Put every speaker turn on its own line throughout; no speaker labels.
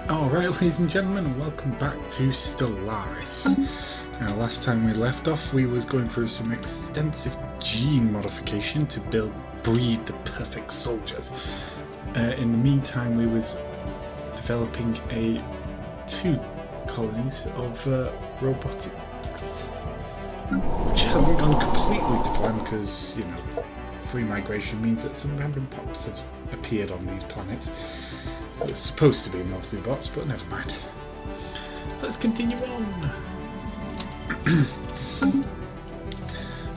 Alright, ladies and gentlemen, welcome back to Stellaris. Now, last time we left off, we was going through some extensive gene modification to breed the perfect soldiers. In the meantime, we was developing two colonies of robotics, which hasn't gone completely to plan because, you know, free migration means that some random pops have appeared on these planets. It's supposed to be mostly bots, but never mind. So let's continue on.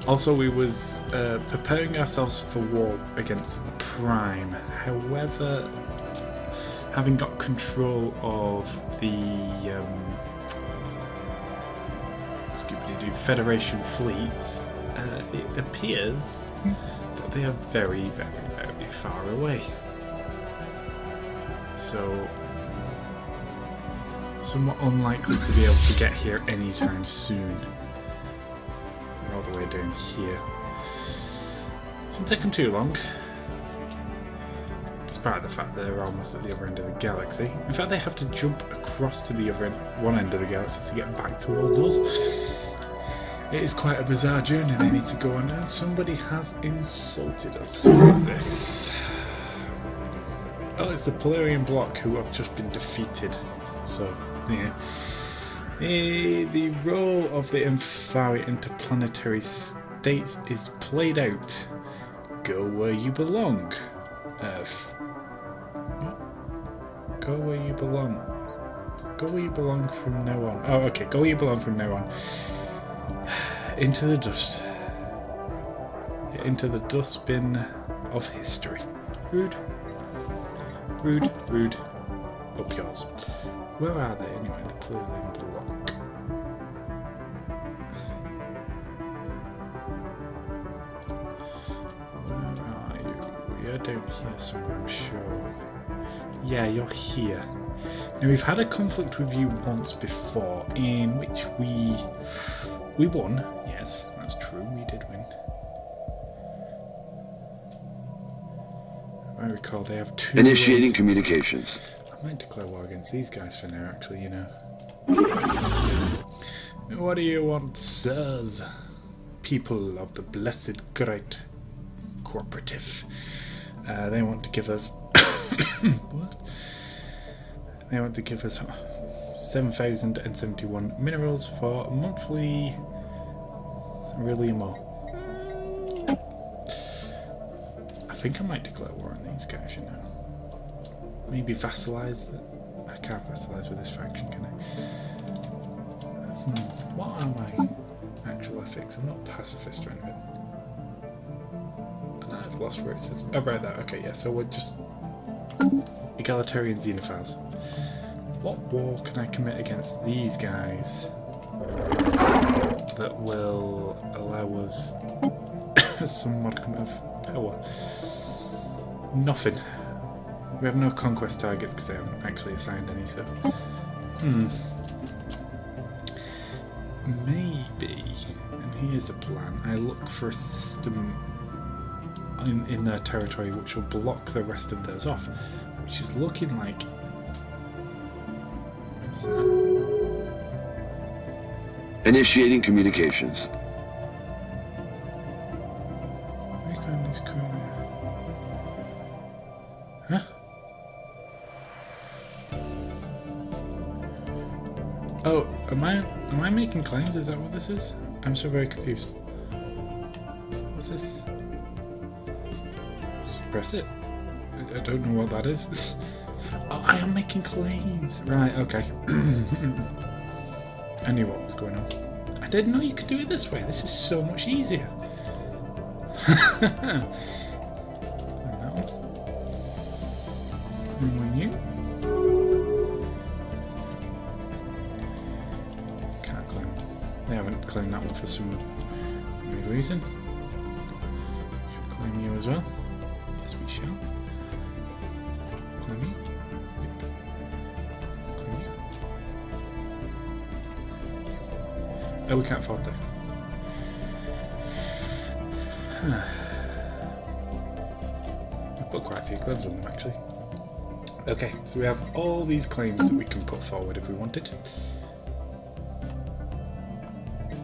Also, we was preparing ourselves for war against the Prime. However, having got control of the Federation fleets, it appears that they are very, very, very far away. So, somewhat unlikely to be able to get here anytime soon. They're all the way down here. Shouldn't take them too long, despite the fact that they're almost at the other end of the galaxy. In fact, they have to jump across to the other end, one end of the galaxy to get back towards us. It is quite a bizarre journey they need to go on, and somebody has insulted us. Who is this? Oh, it's the Polarian block who have just been defeated. So, yeah. The role of the Infari interplanetary states is played out. Go where you belong, Earth. Go where you belong. Go where you belong from now on. Oh, okay. Go where you belong from now on. Into the dust. Into the dustbin of history. Rude. Rude, rude. Up yours. Where are they anyway? The Polarian block. Where are you? You're down here somewhere, I'm sure. Yeah, you're here. Now, we've had a conflict with you once before, in which we won. Yes, that's true. We did win. I recall they have two
Initiating
ways.
communications.
I might declare war against these guys for now, actually, you know. What do you want, sirs? People of the blessed great cooperative. They want to give us... what? They want to give us 7,071 minerals for monthly... really more. I think I might declare war on these guys, you know. Maybe vassalize. I can't vassalize with this faction, can I? What are my actual ethics? I'm not pacifist or anything. And I've lost where it says. Oh, right there. Okay, yeah, so we're just egalitarian xenophiles. What war can I commit against these guys that will allow us some modicum of power? Nothing. We have no conquest targets because they haven't actually assigned any, so... Maybe, and here's a plan, I look for a system in their territory which will block the rest of theirs off, which is looking like... What's that?
Initiating communications.
Huh? Oh, am I making claims? Is that what this is? I'm so very confused. What's this? Just press it. I don't know what that is. Oh, I am making claims. Right, okay. I knew what was going on. I didn't know you could do it this way. This is so much easier. You? Can't claim. They haven't claimed that one for some weird reason. Should claim you as well. Yes, we shall. Claim you. Yep. Claim you. Oh, we can't afford that. We've put quite a few claims on them, actually. Okay, so we have all these claims that we can put forward if we wanted.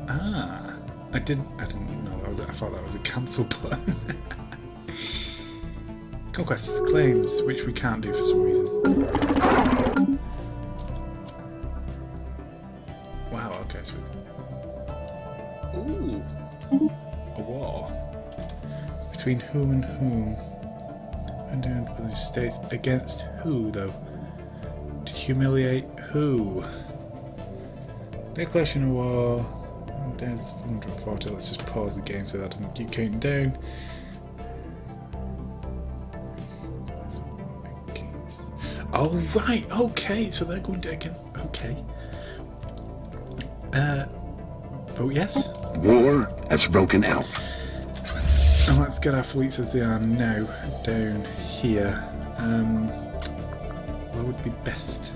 Ah, I didn't know that was it. I thought that was a cancel button. Conquest claims, which we can't do for some reason. Wow, okay, so ooh, a war. Between whom and whom? And doing the states against who, though? To humiliate who? Declaration of war. There's 140. Let's just pause the game so that doesn't keep counting down. Oh right, okay. So they're going to against. Okay. Vote yes.
War has broken out.
And let's get our fleets as they are now down here. What would be best?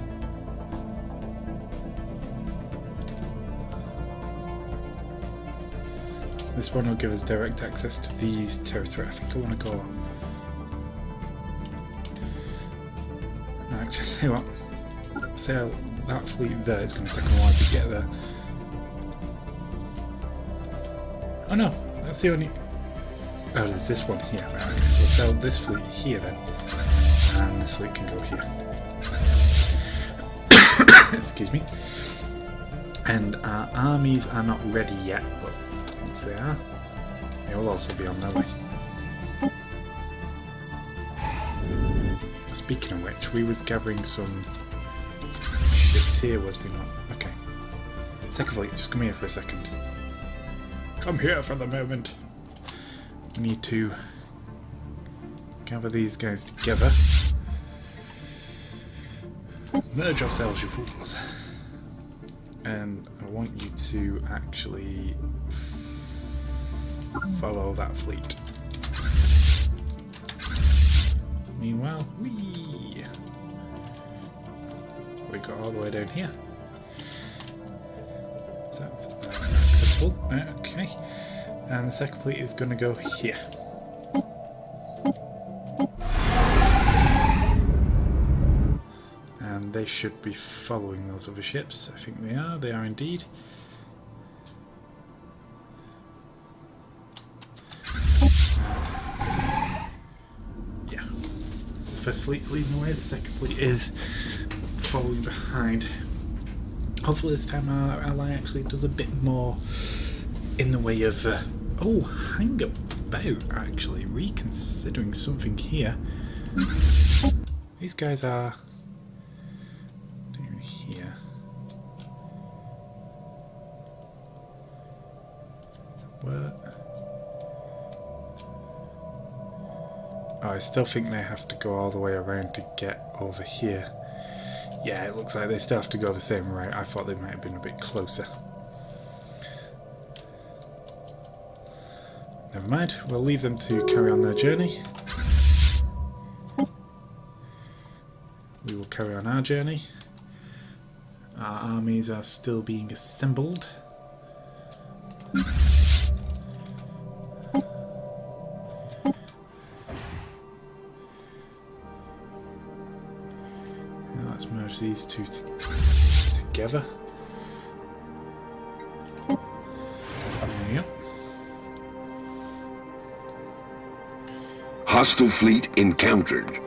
This one will give us direct access to these territory. I think I want to go. No, actually, say what? Say that fleet there is going to take a while to get there. Oh no, that's the only. Oh, there's this one here. Right, okay. We'll sell this fleet here then, and this fleet can go here. Excuse me. And our armies are not ready yet, but once they are, they will also be on their way. Speaking of which, we was gathering some ships here, was we not? Okay. Second fleet, just come here for a second. Come here for the moment. We need to gather these guys together. Merge yourselves, you fools. And I want you to actually follow that fleet. Meanwhile, we got all the way down here. So that's accessible. Okay. And the second fleet is going to go here. And they should be following those other ships. I think they are. They are indeed. Yeah. The first fleet's leading the way. The second fleet is following behind. Hopefully this time our ally actually does a bit more in the way of... oh, hang about, actually, reconsidering something here. These guys are down here. What? Oh, I still think they have to go all the way around to get over here. Yeah, it looks like they still have to go the same route. I thought they might have been a bit closer. Never mind, we'll leave them to carry on their journey. We will carry on our journey. Our armies are still being assembled. Now let's merge these two together. There you go.
Hostile fleet encountered.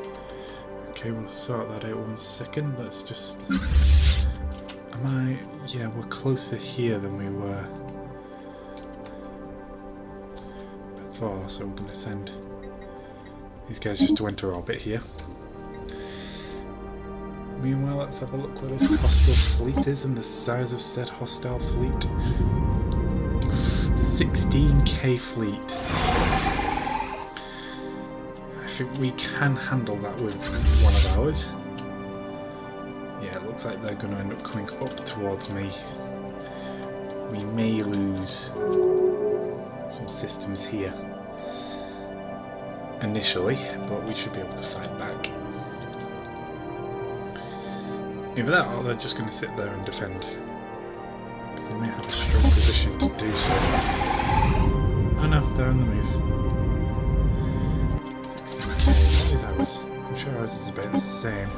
Okay, we'll sort that out 1 second. Let's just... Yeah, we're closer here than we were before, so we're going to send these guys just to enter orbit here. Meanwhile, let's have a look where this hostile fleet is and the size of said hostile fleet. 16k fleet. I think we can handle that with one of ours. Yeah, it looks like they're going to end up coming up towards me. We may lose some systems here initially, but we should be able to fight back. Either that or they're just going to sit there and defend, because they may have a strong position to do so. Oh no, they're on the move. 16k, what is ours? I'm sure ours is about the same.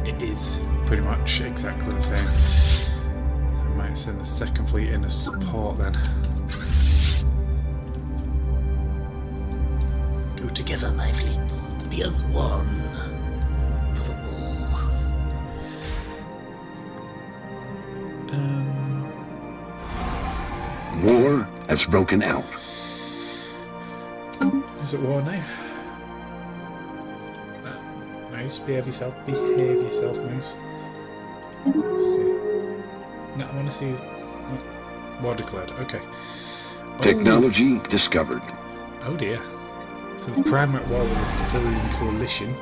It is pretty much exactly the same. So I might send the second fleet in as support then. Go together, my fleets. Be as one. For the war.
War has broken out.
Is it war now? Mouse, behave yourself, Mouse. Let's see. No, I want to see. War declared, okay.
Technology discovered.
Oh dear. So the Prime at war with the civilian coalition.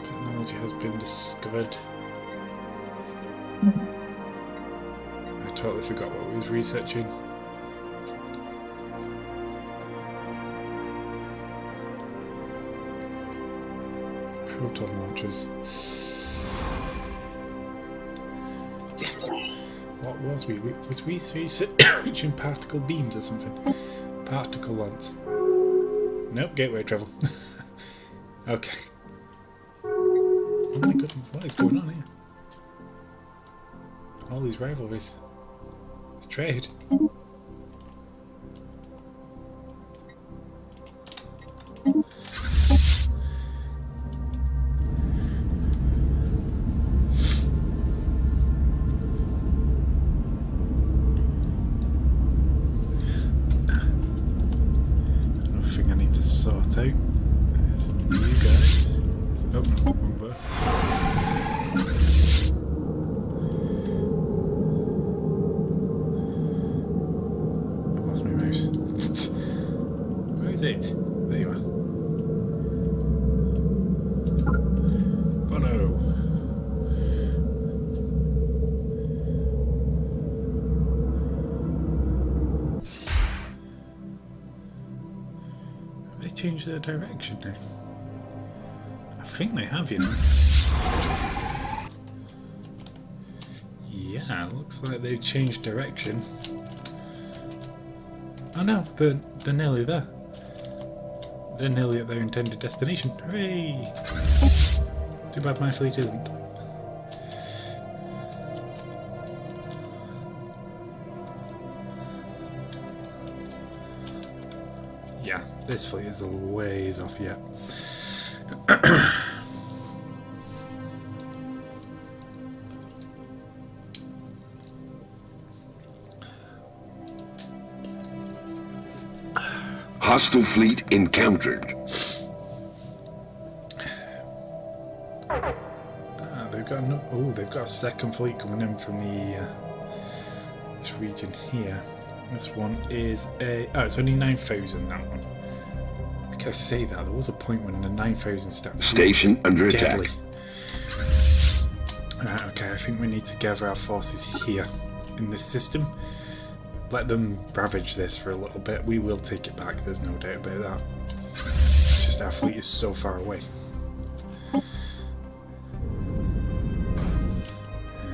Technology has been discovered. I totally forgot what we was researching. Proton launchers. What was we? Was we researching particle beams or something? Particle lance. Nope, gateway travel. Okay. Oh my goodness, what is going on here? All these rivalries. It's trade. Another thing I need to sort out is you guys. Oh, no, wrong button. Where is it? There you are. Follow. Have they changed their direction now? I think they have, you know. Yeah, looks like they've changed direction. Oh no, they're nearly there. They're nearly at their intended destination. Hooray! Too bad my fleet isn't. Yeah, this fleet is a ways off yet.
Hostile fleet encountered.
They've got a second fleet coming in from the this region here. This one is it's only 9,000, that one. Because I say that, there was a point when the 9,000 stat
Station under
deadly.
attack.
Okay, I think we need to gather our forces here in this system. Let them ravage this for a little bit. We will take it back, there's no doubt about that. It's just our fleet is so far away. There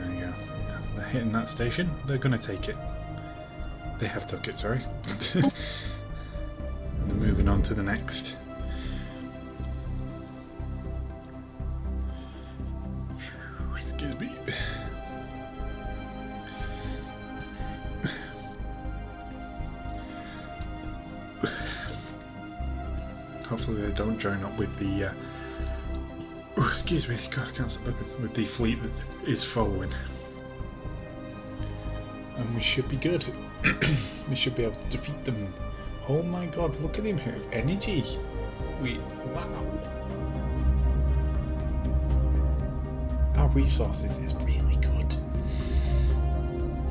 we go. They're hitting that station. They're going to take it. They have took it, sorry. And they're moving on to the next. Excuse me. Hopefully they don't join up with the excuse me, God, I can't stop burping. With the fleet that is following. And we should be good. We should be able to defeat them. Oh my god, look at him here. Energy. Wow. Our resources is really good.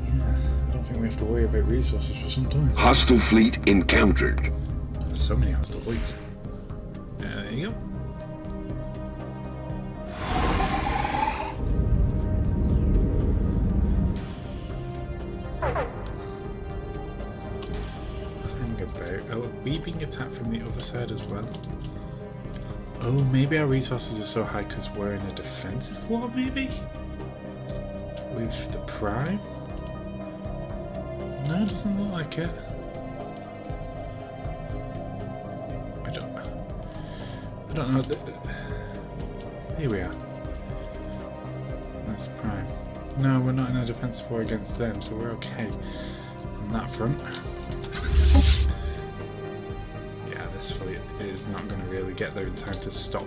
Yeah, I don't think we have to worry about resources for some time.
Hostile fleet encountered.
There's so many hostile fleets. There you go. Are we being attacked from the other side as well? Oh, maybe our resources are so high because we're in a defensive war, maybe? With the Prime? No, it doesn't look like it. I don't know. Here we are. That's prime. No, we're not in a defensive war against them, so we're okay on that front. Yeah, this fleet is not going to really get there in time to stop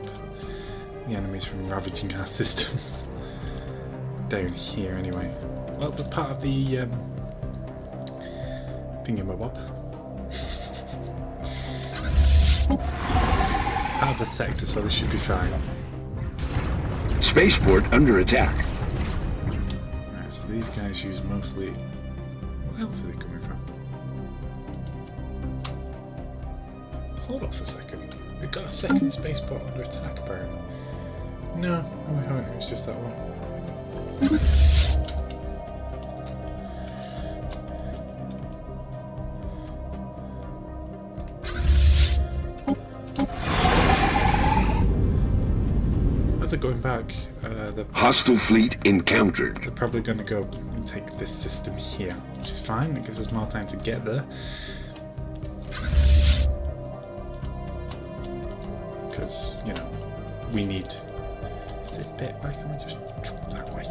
the enemies from ravaging our systems. Down here, anyway. Well, they're part of the thingamabob. Part of the sector, so this should be fine.
Spaceport under attack.
Right, so these guys use mostly... What else are they coming from? Hold off a second. We've got a second spaceport under attack, apparently. No, we haven't. It was just that one. They're going back.
Hostile fleet encountered.
They're probably going to go and take this system here, which is fine. It gives us more time to get there. Because, you know, we need... Is this bit? Why can't we just jump that way?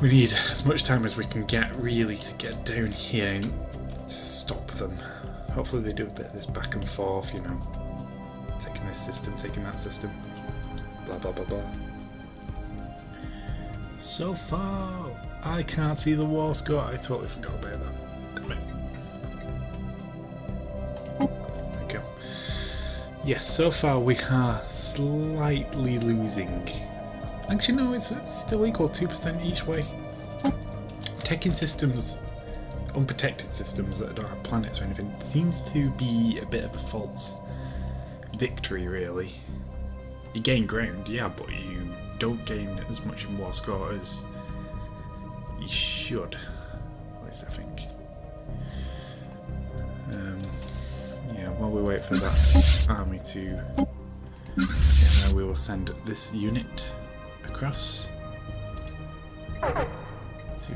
We need as much time as we can get, really, to get down here and stop them. Hopefully they do a bit of this back and forth, you know. Taking this system, taking that system. Blah blah blah blah. So far, I can't see the war score. I totally forgot about that. Damn it. There we go. Yes, so far we are slightly losing. Actually, no, it's still equal, 2% each way. Taking systems, unprotected systems that don't have planets or anything, seems to be a bit of a false victory, really. You gain ground, yeah, but you don't gain as much in war score as you should. At least I think. Yeah, while we wait for that army to... Yeah, now we will send this unit across to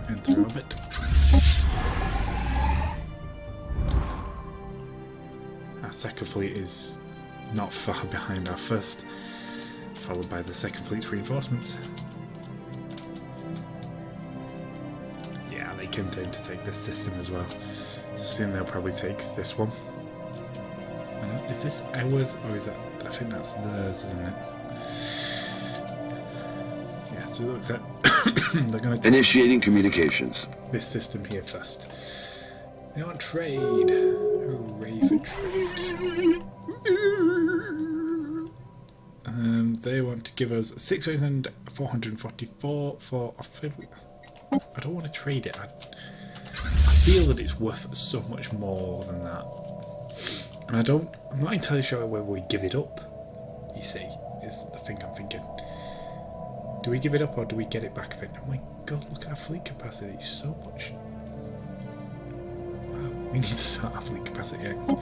enter orbit. Our second fleet is not far behind our first, followed by the second fleet's reinforcements. Yeah, they came down to take this system as well. Soon they'll probably take this one. Is this ours or is that? I think that's theirs, isn't it? Yeah, so it looks like they're going to take
Initiating communications.
this system here first. They want trade. Hooray for trade. They want to give us 6,444 for... I don't want to trade it. I feel that it's worth so much more than that. And I'm not entirely sure whether we give it up, you see, is the thing I'm thinking. Do we give it up or do we get it back a bit? Oh my god, look at our fleet capacity, it's so much. Wow, we need to start our fleet capacity out.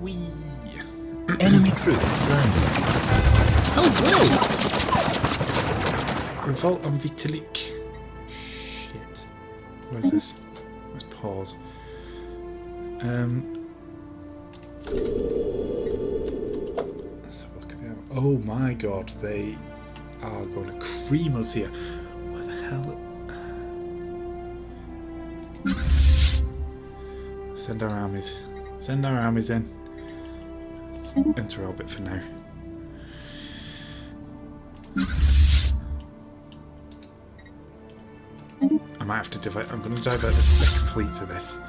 Whee!
Enemy troops landing.
Oh, whoa! Revolt on Vitalik. Shit. Where's this? Let's pause. Let's have a look at them. Oh my god, they are going to cream us here. Where the hell? Send our armies. Send our armies in. Let's enter orbit for now. I might have to divert. I'm going to divert the second fleet to this.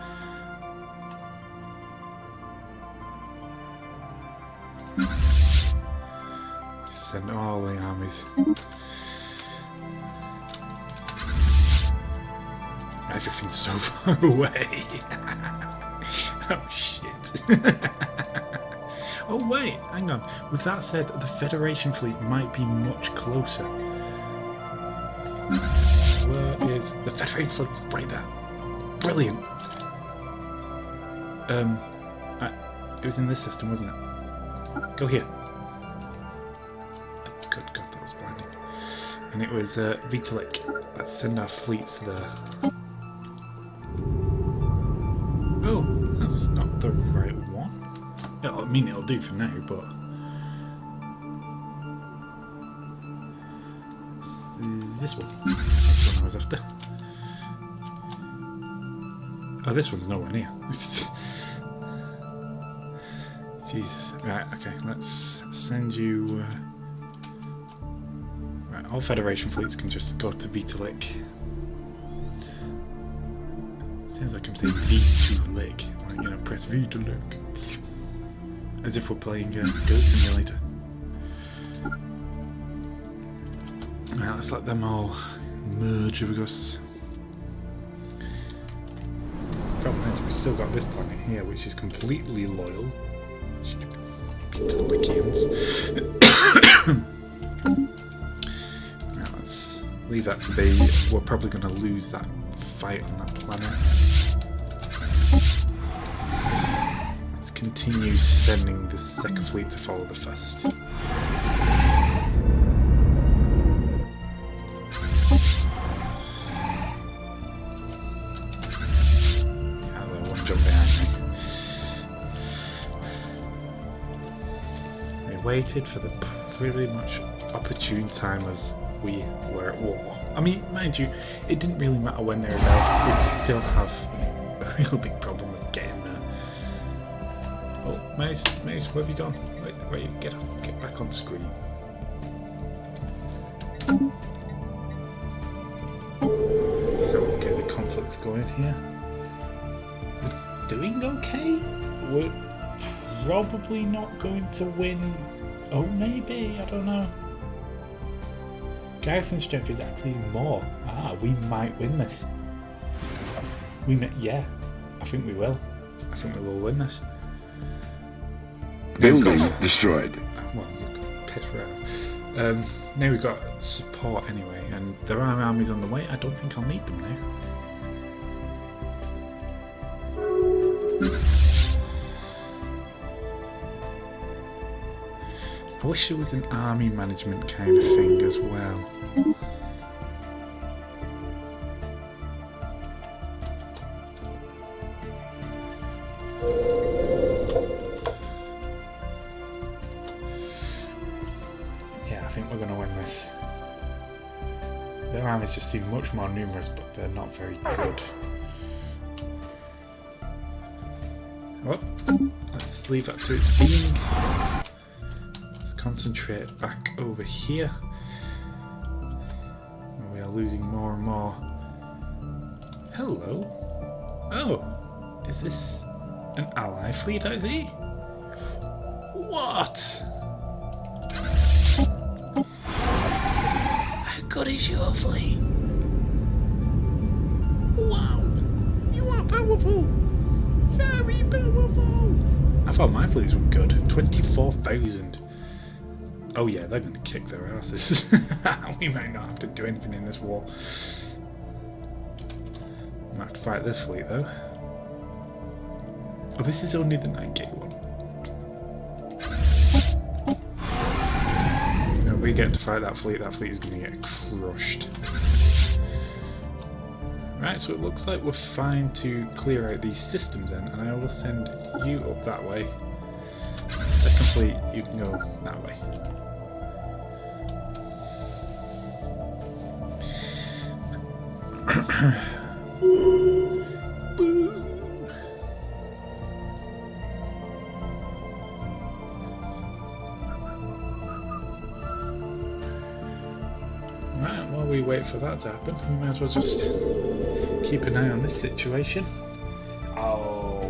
Send all the armies. Everything's so far away. Oh shit. Oh wait, hang on. With that said, the Federation fleet might be much closer. Where is the Federation fleet? Right there. Brilliant. It was in this system, wasn't it? Go here. Good God, that was blinding. And it was Vitalik. Let's send our fleets there. Oh, that's not the right one. I mean, it'll do for now, but this one. That's the one I was after. Oh, this one's nowhere near. Jesus. Right, okay, let's send you... Right, all Federation fleets can just go to Vitalik. Seems like I'm saying Vitalik. Like, you know, press Vitalik. As if we're playing Goat Simulator. Right, let's let them all merge with us. The problem is we've still got this planet here, which is completely loyal. Stupid Vitalikians. Right, let's leave that to be. We're probably going to lose that fight on that planet. Let's continue sending the second fleet to follow the first. Waited for the pretty much opportune time as we were at war. I mean, mind you, it didn't really matter when they were there, we'd still have a real big problem with getting there. Oh, Mace, where have you gone? Wait, get back on screen. So, okay, the conflict's going here. We're doing okay? We're probably not going to win. Oh, maybe, I don't know. Garrison strength is actually more. Ah, we might win this. Yeah, I think we will. I think we will win this.
Building destroyed.
Well, piss right. Now we've got support anyway, and there are armies on the way. I don't think I'll need them now. I wish there was an army management kind of thing as well. Yeah, I think we're going to win this. Their armies just seem much more numerous, but they're not very good. Well, let's leave that to its being. Concentrate back over here. We are losing more and more. Hello. Oh, is this an ally fleet I see? What? How good is your fleet? Wow, you are powerful. Very powerful. I thought my fleets were good. 24,000. Oh yeah, they're going to kick their asses. We might not have to do anything in this war. We might have to fight this fleet though. Oh, this is only the 9K one. If we get to fight that fleet is going to get crushed. Right, so it looks like we're fine to clear out these systems then, and I will send you up that way. Second fleet, you can go that way. Right, while we wait for that to happen, we might as well just keep an eye on this situation. Oh,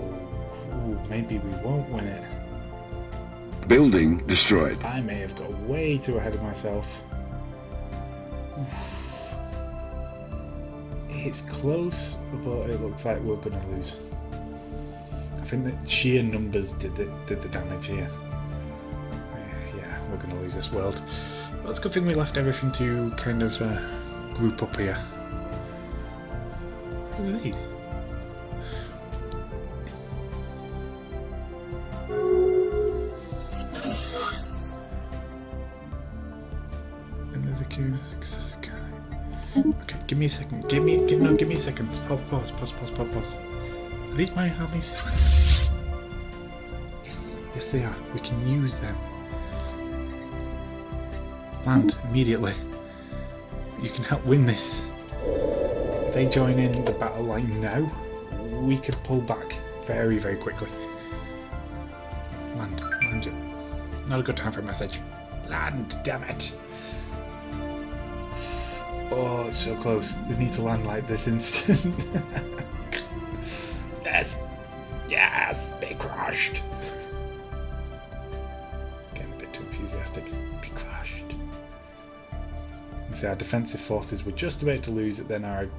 maybe we won't win it.
Building destroyed.
I may have got way too ahead of myself. It's close, but it looks like we're going to lose. I think that sheer numbers did the damage here. Yeah, we're going to lose this world. But it's a good thing we left everything to kind of group up here. Who are these? And they're the king's successor. Okay, give me a second. Give me a second. Pause. Are these my armies? Yes, Yes, they are. We can use them. Land immediately. You can help win this. If they join in the battle line now, we could pull back very, very quickly. Land. Land. Not a good time for a message. Land, damn it. Oh, it's so close. They need to land like this instant. Yes. Yes. Be crushed. Getting a bit too enthusiastic. Be crushed. So our defensive forces were just about to lose it, then our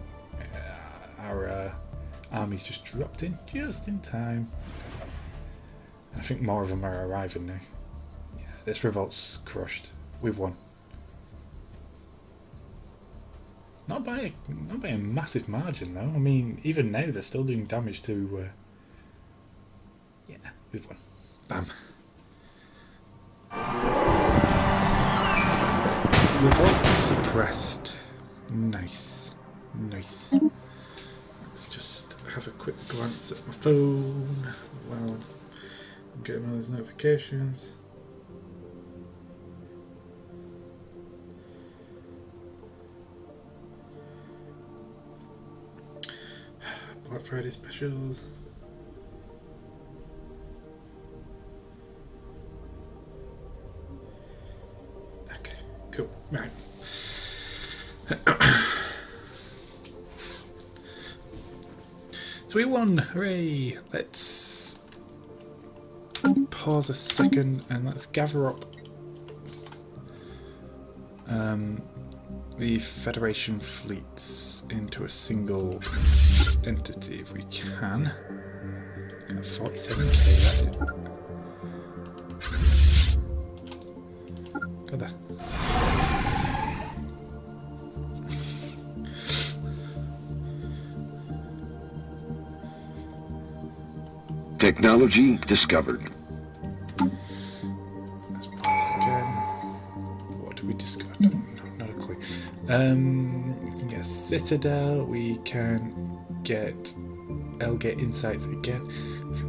armies just dropped in just in time. I think more of them are arriving now. Yeah, this revolt's crushed. We've won. Not by a massive margin though. I mean, even now they're still doing damage to. Yeah, we've won. Bam. Revolt suppressed. Nice. Nice. Let's just have a quick glance at my phone while I'm getting all those notifications. Black Friday specials. Okay, cool. Right. So we won! Hooray! Let's pause a second and let's gather up the Federation fleets into a single entity if we can. Got 47k left. Go there.
Technology discovered.
Let's pause again. What do we discover? No, not a clue. We can get a Citadel, we can get Elgate Insights again.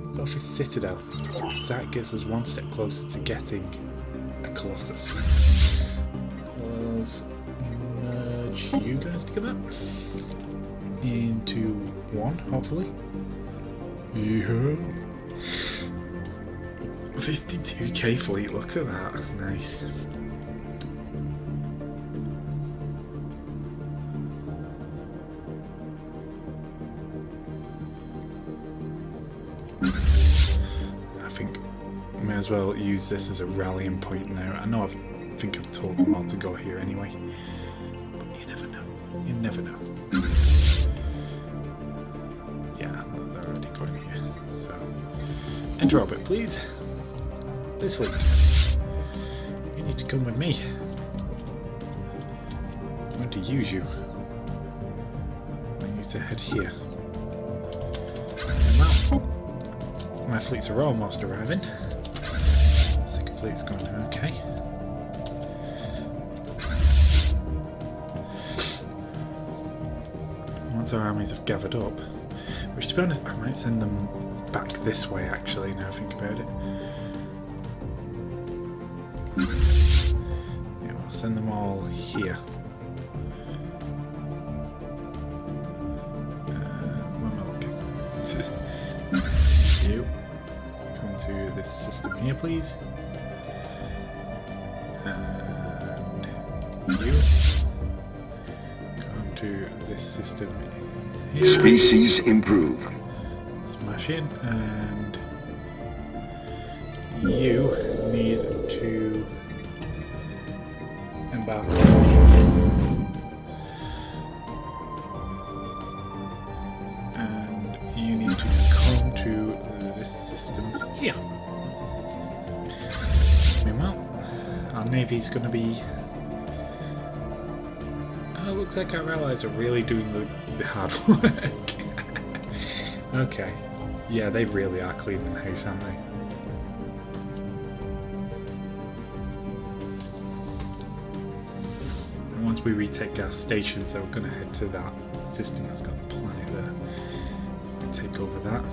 We'll go for Citadel. That gets us one step closer to getting a Colossus. Let's merge you guys together into one, hopefully. Yeah. 52k fleet, look at that. Nice. I think I may as well use this as a rallying point now. I know I think I've told them all to go here anyway, but you never know. You never know. Yeah, they're already going here. So, enter orbit, please. This fleet. You need to come with me. I'm going to use you. I need to head here. Well, my fleets are almost arriving. Second fleet's going okay. Once our armies have gathered up, which to be honest, I might send them back this way actually, now I think about it. Yeah, we'll send them all here. Where am I looking? You come to this system here, please. And you come to this system here.
Species improve.
Smash in, and you need to embark. And you need to come to this system here. Meanwhile, our navy's going to be. Oh, looks like our allies are really doing the hard work. Okay. Yeah, they really are cleaning the house, aren't they? And once we retake our stations, so we're going to head to that system that's got the planet there. We'll take over that.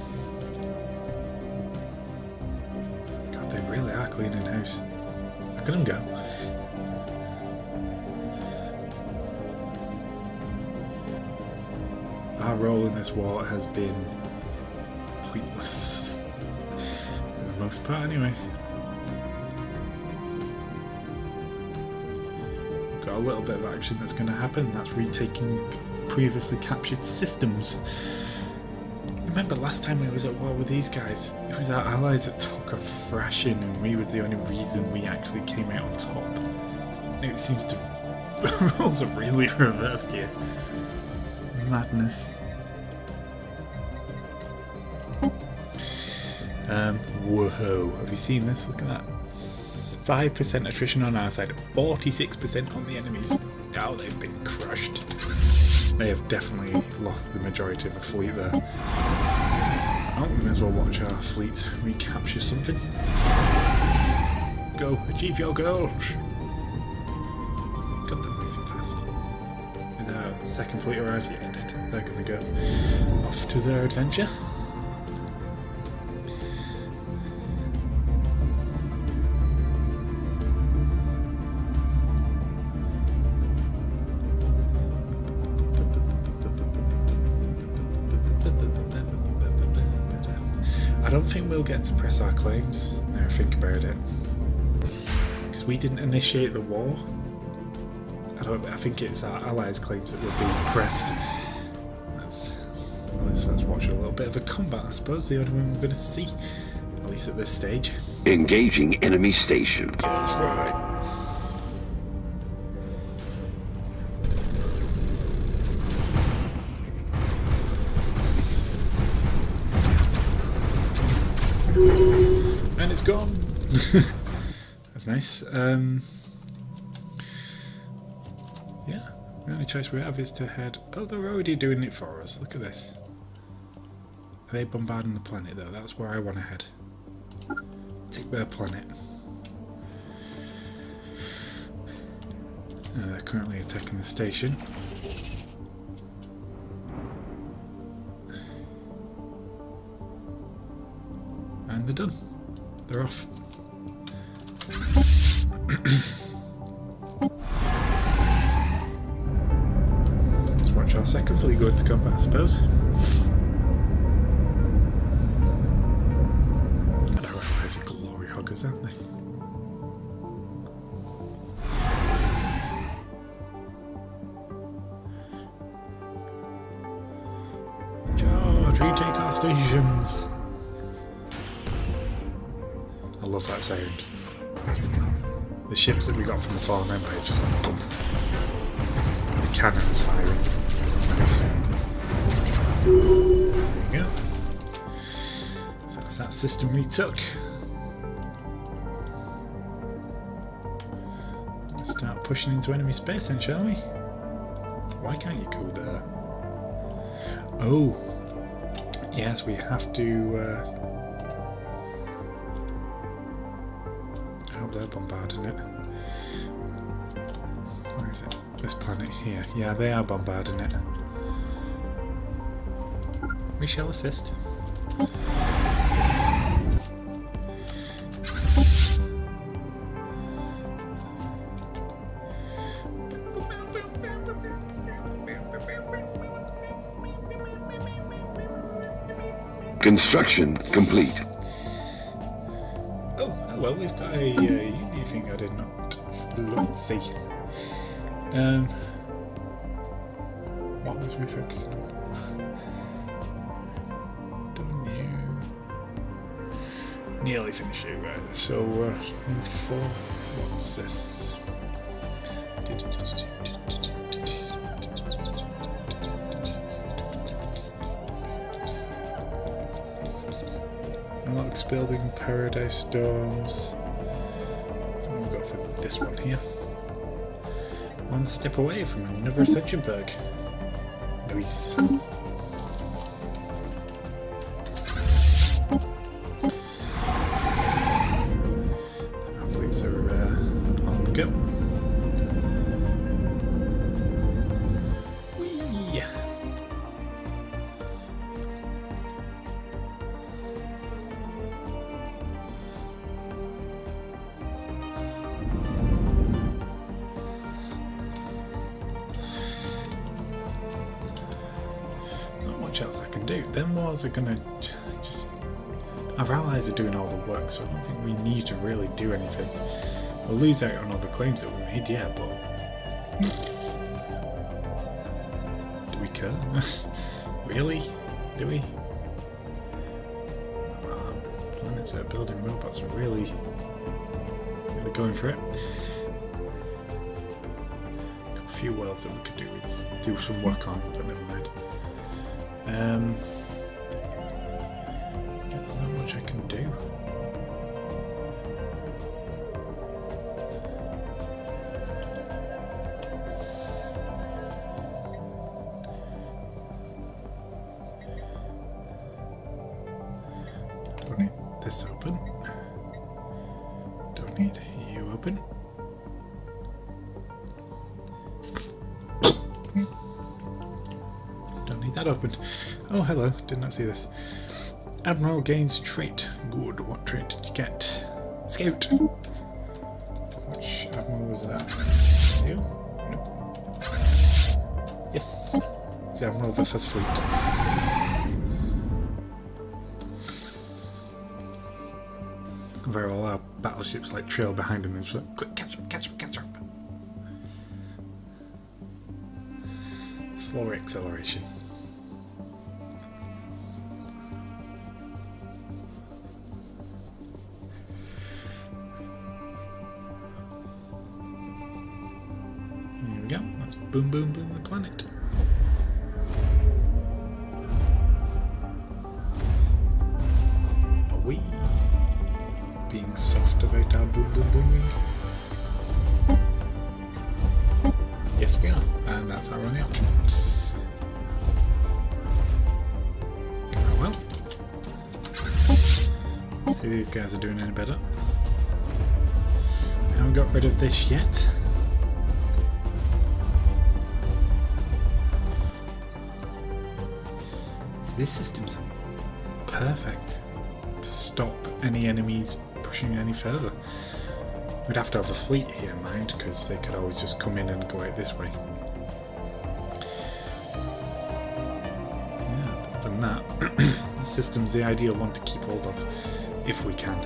God, cleaning house. Look at him go. Our role in this war has been pointless. For the most part, anyway. We've got a little bit of action that's going to happen. That's retaking previously captured systems. Remember last time we was at war with these guys? It was our allies that took a thrashing and we was the only reason we actually came out on top. And it seems to... the roles are really reversed here. Madness. Whoa, have you seen this? Look at that. 5% attrition on our side, 46% on the enemies. Oh, they've been crushed. They have definitely lost the majority of the fleet there. Oh, we may as well watch our fleet recapture something. Go, achieve your goals! God, they're moving fast. Is our second fleet arrived yet? It did. They're going to go off to their adventure. I don't think we'll get to press our claims, now I think about it. Because we didn't initiate the war. I think it's our allies' claims that will be pressed. Let's watch a little bit of a combat, I suppose, the only one we're going to see. At least at this stage.
Engaging enemy station.
Yeah, that's right. And it's gone. That's nice. Yeah, the only choice we have is to head... Oh, they're already doing it for us. Look at this. Are they bombarding the planet though? That's where I want to head. Take their planet. They're currently attacking the station. And they're done. They're off. Let's watch our second fleet go into combat, I suppose. God, our allies are glory hoggers, aren't they? Charge! Retake our stations! I love that sound. The ships that we got from the Fallen Empire just like boom. The cannons firing. It's a nice sound. There you go. So that's that system retook. Let's start pushing into enemy space then, shall we? Why can't you go there? Oh, yes, we have to. They're bombarding it. Where is it? This planet here. Yeah, they are bombarding it. We shall assist.
Construction complete.
Well, we've got a uni thing I did not see. What was we focusing on? Done you. Nearly finished it, right? So, move forward. What's this? Alex building Paradise Domes. What have we got for this one here? One step away from another ascension berg. Nice. Our fleets are on the go. Whee! can do. Them wars are gonna just... Our allies are doing all the work, so I don't think we need to really do anything. We'll lose out on all the claims that we made, yeah, but... Do we care? Really? Do we? Planets that are building robots are really going for it. Got a few worlds that we could do some work on, but never mind. Yeah, there's not much I can do. Don't need this open. Don't need you open. Don't need that open. Oh, hello. Did not see this. Admiral gains trait. Good. What trait did you get? Scout. Which admiral was that? You? Nope. Yes. It's the admiral of the First Fleet. Where all our battleships like trail behind him and just like, quick, catch up, catch up, catch up. Slower acceleration. Here we go. Let's boom, boom, boom the planet. Are we being soft about our boom, boom, booming? Yes, we are, and that's our only option. Oh well. See, these guys are doing any better. Haven't got rid of this yet. So this system's perfect to stop any enemies pushing any further. We'd have to have a fleet here, mind, because they could always just come in and go out this way. Yeah, but other than that, the system's the ideal one to keep hold of, if we can.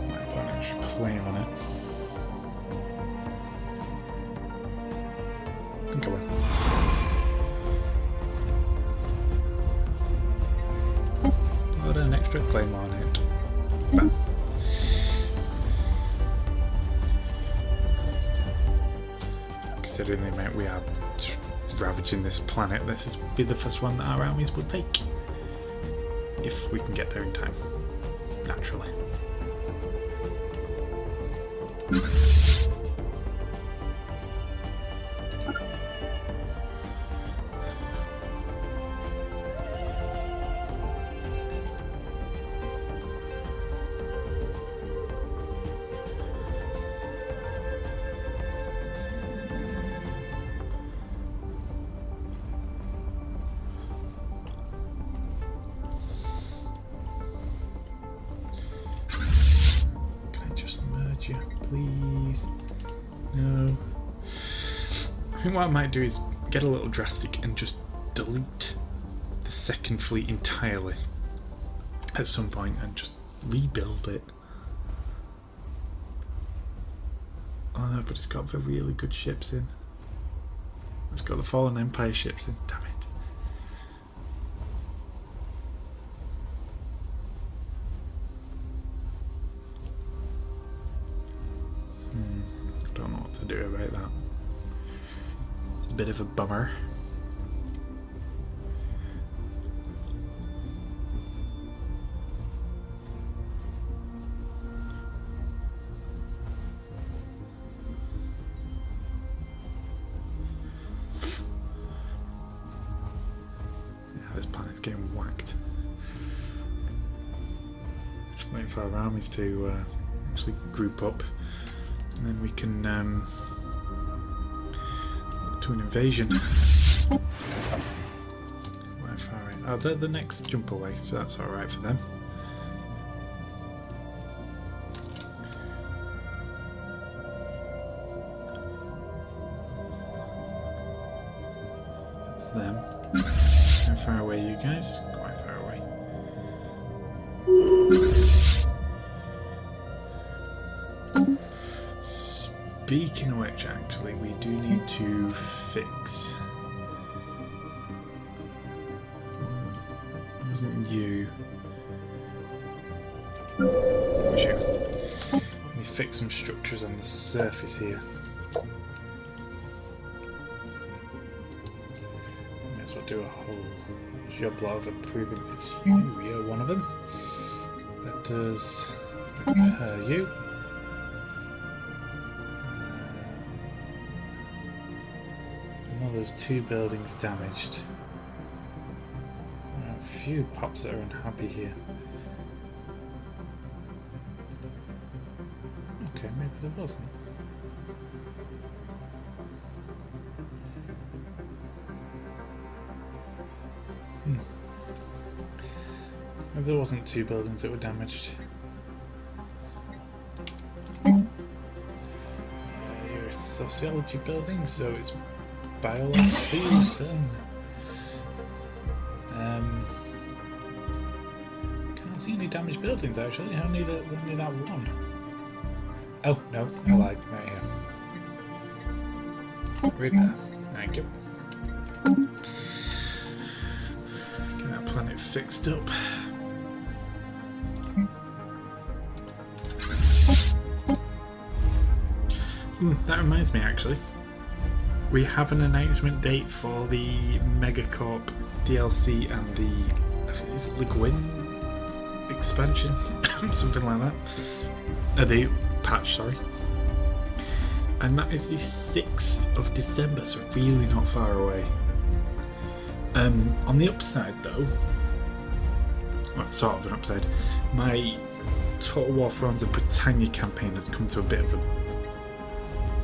My opponent should claim on it. I think I will. Put an extra claim on it. Bam. Considering the amount we are ravaging this planet, this will be the first one that our armies will take. If we can get there in time. Naturally. Please. No. I think what I might do is get a little drastic and just delete the second fleet entirely at some point and just rebuild it. Oh no, but it's got the really good ships in. It's got the Fallen Empire ships in. Damn it. Don't know what to do about that. It's a bit of a bummer. Yeah, this planet's getting whacked. Just waiting for our armies to actually group up. And then we can look to an invasion. Where far away? Oh, they're the next jump away, so that's alright for them. That's them. How far away are you guys? Quite far away. Speaking of which, actually, we do need to fix. It wasn't you. It was you. We need to fix some structures on the surface here. May as well do a whole job lot of approving. It's you, you're one of them. That does repair you. Well, there's 2 buildings damaged. A few pops that are unhappy here. Okay, maybe there wasn't. Maybe there wasn't 2 buildings that were damaged. You're a sociology building, so it's biology for you, son. Can't see any damaged buildings actually, only that one. Oh, no, I lied, right here. Repair, thank you. Get that planet fixed up. That reminds me actually. We have an announcement date for the Megacorp DLC and the is it Gwyn expansion, something like that. The patch, sorry. And that is the 6th of December, so really not far away. On the upside though, well, sort of an upside, my Total War Thrones of Britannia campaign has come to a bit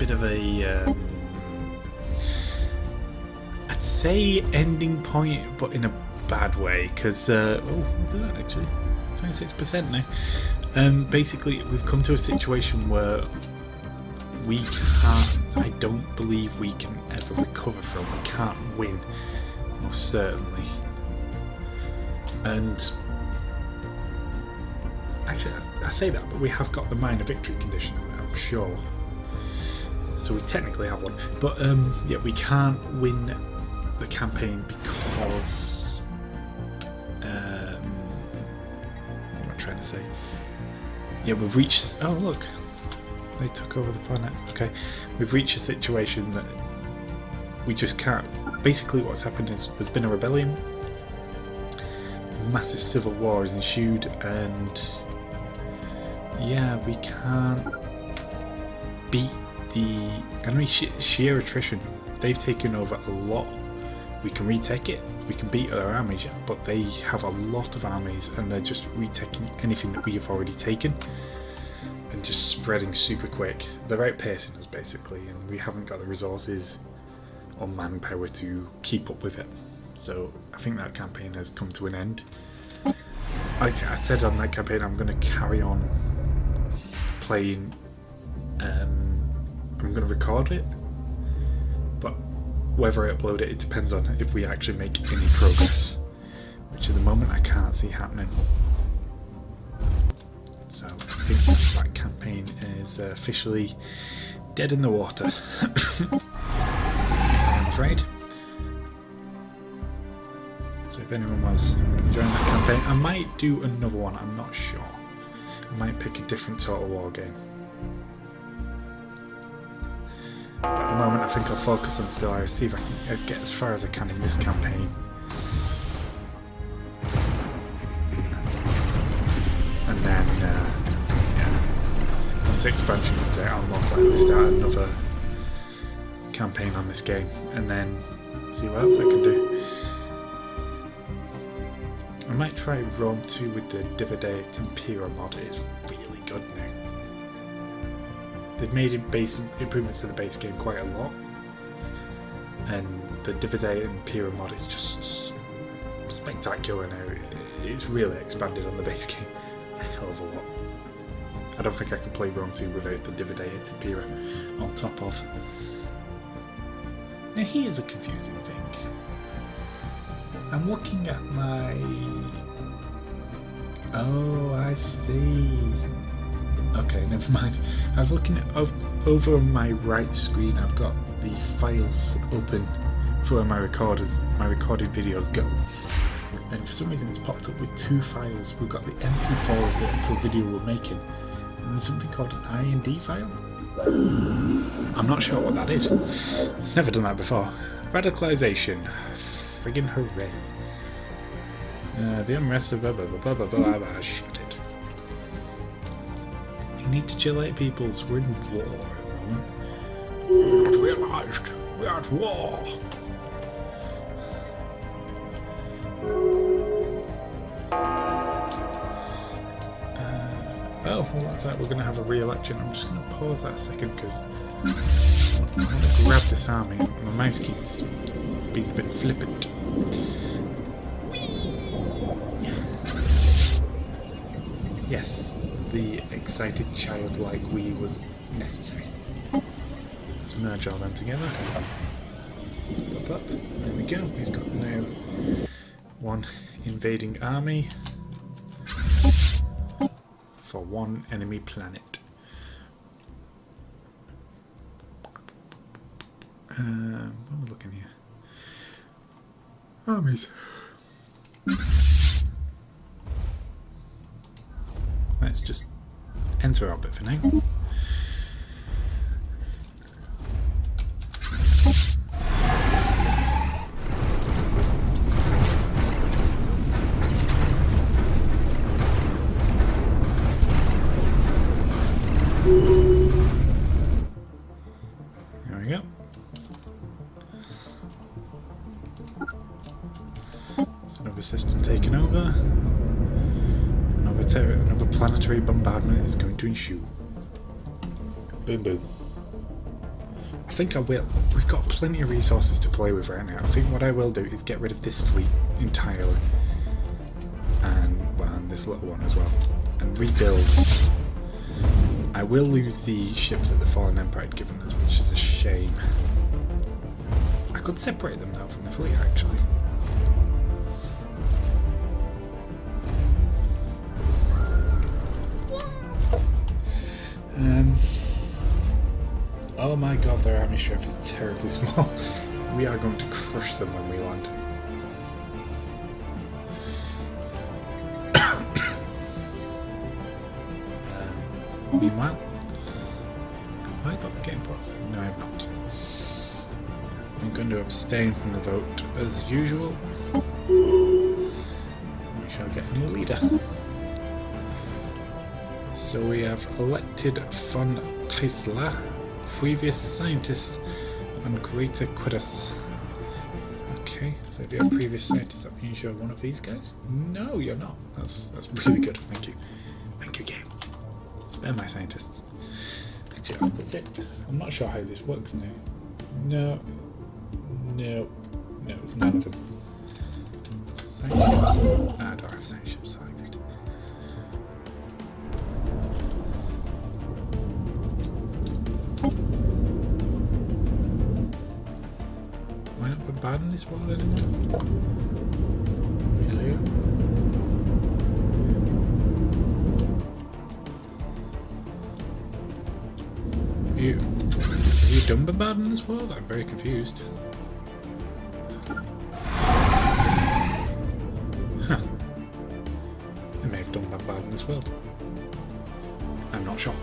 of a I'd say ending point, but in a bad way, because oh, look at that, actually 26% now. Basically we've come to a situation where we can't, I don't believe we can ever recover from. We can't win, most certainly. And actually I say that, but we have got the minor victory condition, I'm sure. So we technically have one, but yeah, we can't win the campaign because what am I trying to say? Yeah, we've reached. Oh look, they took over the planet. Okay, we've reached a situation that we just can't. Basically, what's happened is there's been a rebellion, massive civil war has ensued, and yeah, we can't beat the enemy. Sheer attrition. They've taken over a lot. We can retake it, we can beat other armies, but they have a lot of armies and they're just retaking anything that we have already taken and just spreading super quick. They're outpacing us basically, and we haven't got the resources or manpower to keep up with it. So I think that campaign has come to an end. Like I said on that campaign, I'm going to carry on playing. I'm going to record it, but whether I upload it, it depends on if we actually make any progress, which at the moment I can't see happening. So I think that campaign is officially dead in the water. I'm afraid. So if anyone was enjoying that campaign, I might do another one, I'm not sure. I might pick a different Total War game. But at the moment I think I'll focus on Stellaris, see if I can get as far as I can in this campaign. And then, yeah, once the expansion comes out I'll most likely start another campaign on this game and then see what else I can do. I might try Rome 2 with the Dividate Impera mod, it's really good now. They've made improvements to the base game quite a lot, and the Dividate Impera mod is just spectacular now. It's really expanded on the base game a hell of a lot. I don't think I could play Rome 2 without the Dividate Impera on top of. Now here's a confusing thing. I'm looking at my... Oh, I see. Okay, never mind. I was looking at over my right screen. I've got the files open for where my recorded videos go. And for some reason it's popped up with two files. We've got the MP4 of the actual video we're making, and something called an IND file. I'm not sure what that is. It's never done that before. Radicalization. Friggin' hooray. The unrest of blah blah blah blah blah blah. Shut it. You need to chill out, peoples. We're in war at the moment. Not realised. We are at war. Oh, well, that's like we're going to have a re-election. I'm just going to pause that a second because I want to grab this army. My mouse keeps being a bit flippant. Yes, the excited childlike wee was necessary. Let's merge all them together. Up, up. There we go. We've got now one invading army for one enemy planet. What are we looking here? Armies. Let's just enter orbit for now. There we go. There's another system taken over. Another planetary bombardment is going to ensue. Boom boom. I think I will. We've got plenty of resources to play with right now. I think what I will do is get rid of this fleet entirely. And this little one as well. And rebuild. I will lose the ships that the Fallen Empire had given us, which is a shame. I could separate them though from the fleet actually. Oh my god, their army strength is terribly small. We are going to crush them when we land. Meanwhile, have I got the game paused? No, I have not. I'm going to abstain from the vote as usual. We shall get a new leader. So we have elected von Teisler, previous scientist, and Greater Quidus. Okay, so if you have previous scientists, that means you're one of these guys? No, you're not. That's really good. Thank you. Thank you, game. Spare my scientists. Actually, that's it. I'm not sure how this works now. No, it's none of them. Science ships? I don't have science ships selected. Why not bombarding this world anymore? Hello? Have you done bombarding this world? I'm very confused. Huh. I may have done bombarding this world. I'm not sure.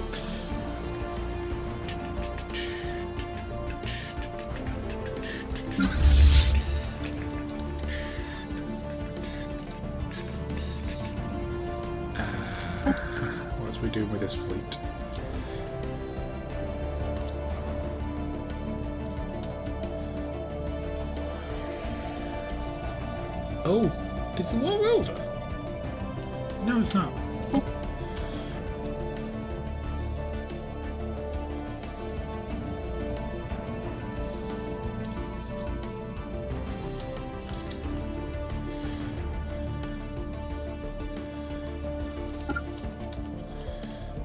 What's we doing with this fleet? Oh, is the war over? No, it's not.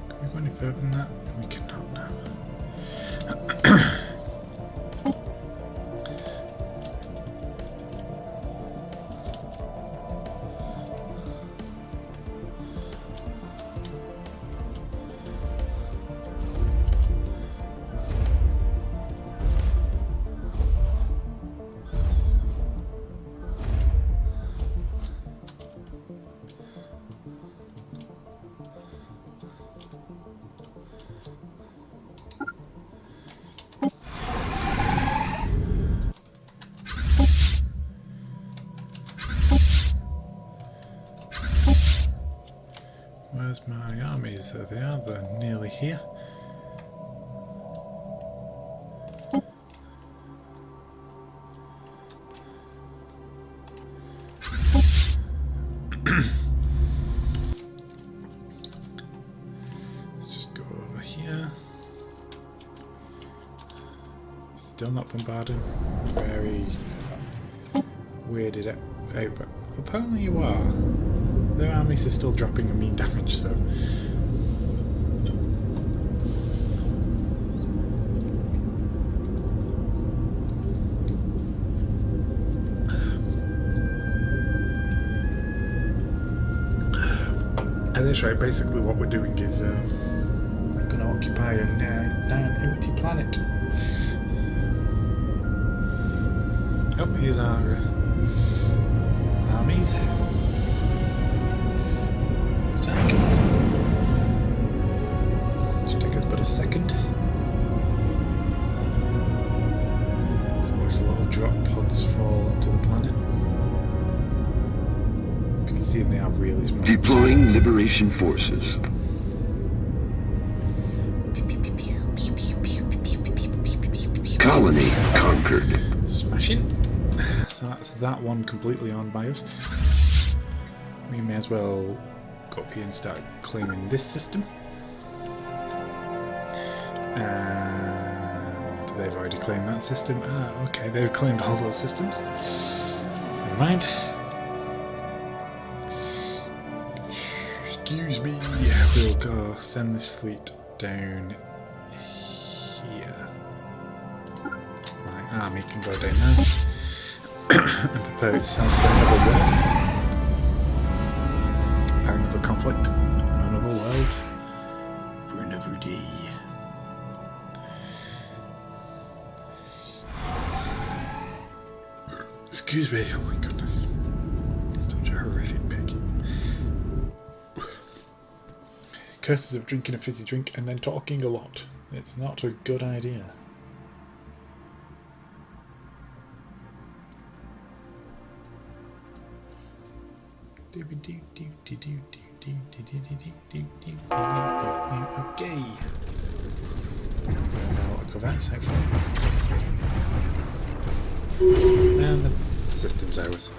Can we go any further than that? We cannot now. bases. There they are, they're nearly here. Let's just go over here. Still not bombarding. Very weirded out, but apparently you are. Their armies are still dropping a mean damage, so. At this rate, basically what we're doing is I'm going to occupy a now empty planet. Oh, here's our armies. Let's take them. Should take us but a second. So watch the little drop pods fall onto the planet. You can see them, they are really small.
Deploying Liberation Forces. Colony conquered.
Smashing. So that's that one completely owned by us. We may as well go up here and start claiming this system. And they've already claimed that system. Ah, okay, they've claimed all those systems. Never mind. Excuse me. We'll go send this fleet down here. My army can go down now. And prepare itself for another war. Another conflict. Another world. For another day. Excuse me, oh my goodness. I'm such a horrific pig. Curses of drinking a fizzy drink and then talking a lot. It's not a good idea. Okay. There's our look of that section. And the system's ours.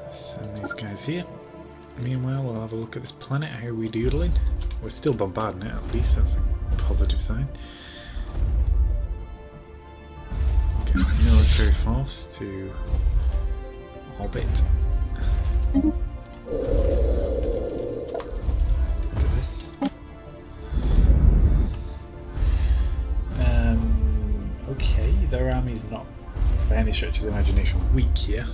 Send these guys here. Meanwhile, we'll have a look at this planet. How are we doodling? We're still bombarding it, at least. That's a positive sign. Get a military force to orbit. Look at this. Okay, their army's not by any stretch of the imagination weak here.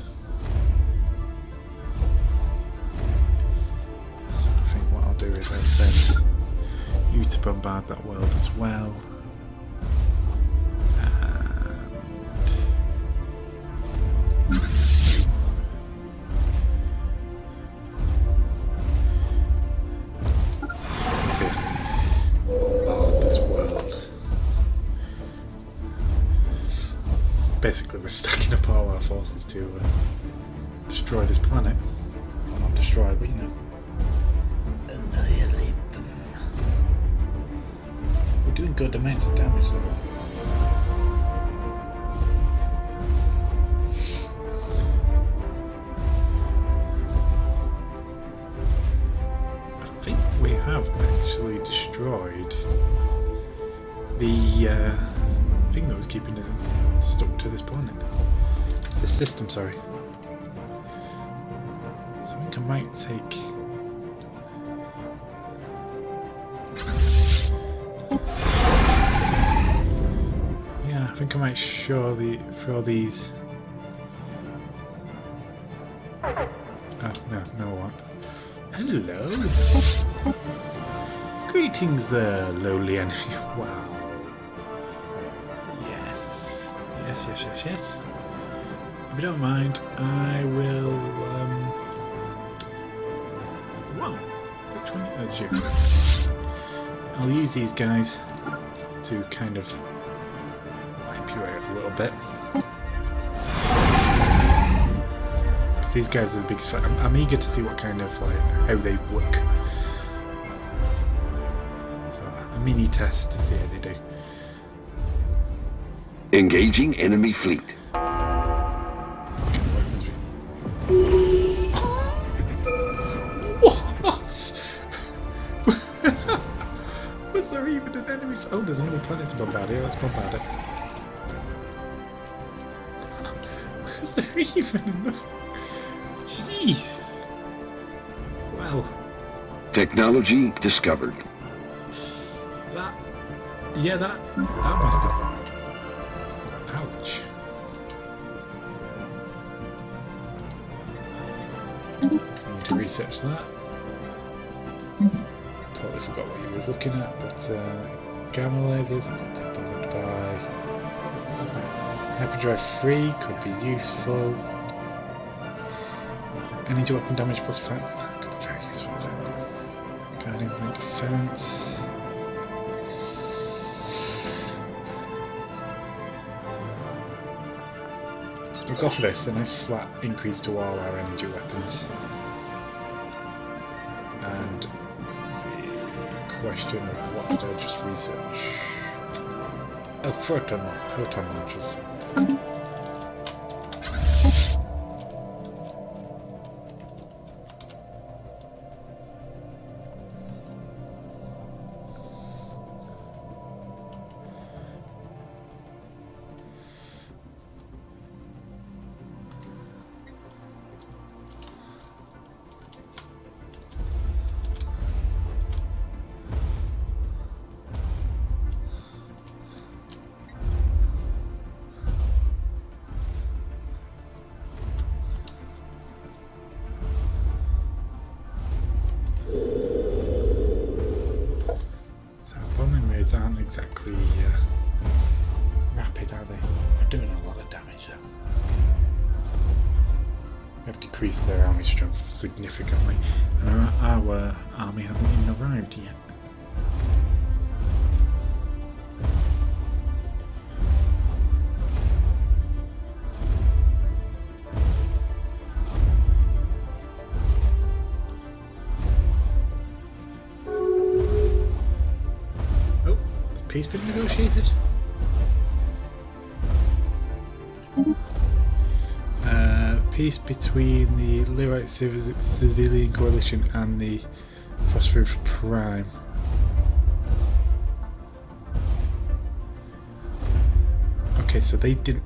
So I think what I'll do is I'll send you to bombard that world as well. Basically, we're stacking up all our forces to destroy this planet. Well, not destroy, but you know, annihilate them. We're doing good amounts of damage though. I think we have actually destroyed the thing that was keeping us stuck to this planet. It's this system, sorry. So I think I might take... Yeah, I think I might throw these... no, I won't. Hello! Greetings there, lowly enemy. Wow. Yes. If you don't mind, I will. Whoa! Which one? Oh, it's you. I'll use these guys to kind of wipe you out a little bit. these guys are the biggest fan. I'm eager to see what kind of like how they work. So a mini test to see how they do.
Engaging enemy fleet.
Was there even an enemy? Oh, there's another planet to bombard here. Let's bombard it. Was there even enough? Jeez. Well.
Technology discovered.
That. Yeah, that must have. Ouch. I need to research that. Totally forgot what he was looking at, but gamma lasers bothered by hyperdrive 3 could be useful. Energy weapon damage plus 5 could be very useful. Guarding point defense. We'll go for this, a nice flat increase to all our energy weapons. And question of what did I just research? Proton launchers. Aren't exactly rapid, are they? They're doing a lot of damage though. We have decreased their army strength significantly, and our army hasn't even arrived yet. Peace been negotiated? Peace between the Lyrite Civilian Coalition and the Phosphorus Prime. Okay, so they didn't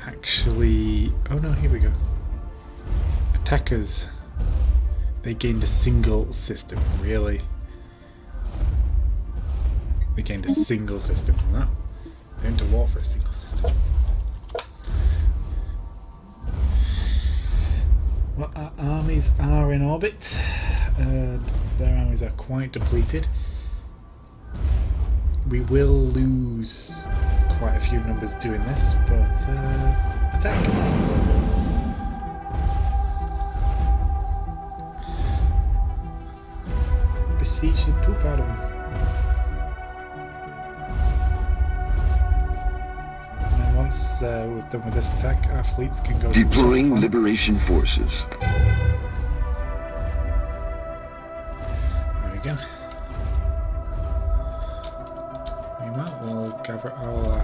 actually. Oh no, here we go. Attackers. They gained a single system, really. They gained a single system from that. They went to war for a single system. Well, our armies are in orbit, and their armies are quite depleted. We will lose quite a few numbers doing this, but attack! Besiege the poop out of them. Once we're done with this attack, our fleets can go
deploying liberation forces.
There we go. Meanwhile, we'll gather our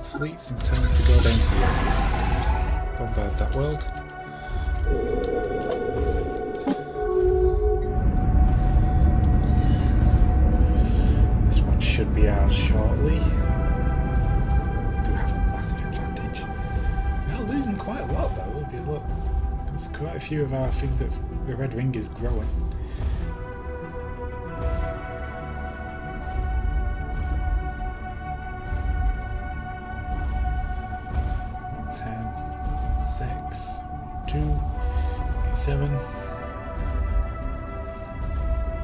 fleets and tell them to go down here. Bombard that world. This one should be ours shortly. Losing quite a lot though. If you look, there's quite a few of our things that the red ring is growing. 10, 6, 2, 7.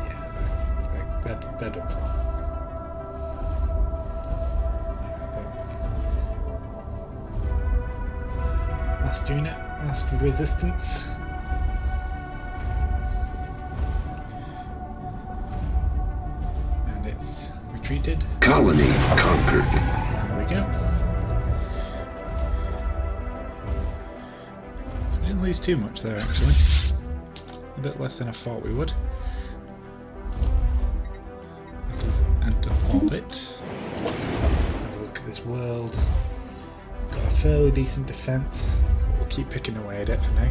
Yeah, they're done for. Last unit, last resistance. And it's retreated.
Colony conquered.
There we go. We didn't lose too much there, actually. A bit less than I thought we would. Let us enter orbit. Have a look at this world. Got a fairly decent defence. We'll keep picking away at it for now.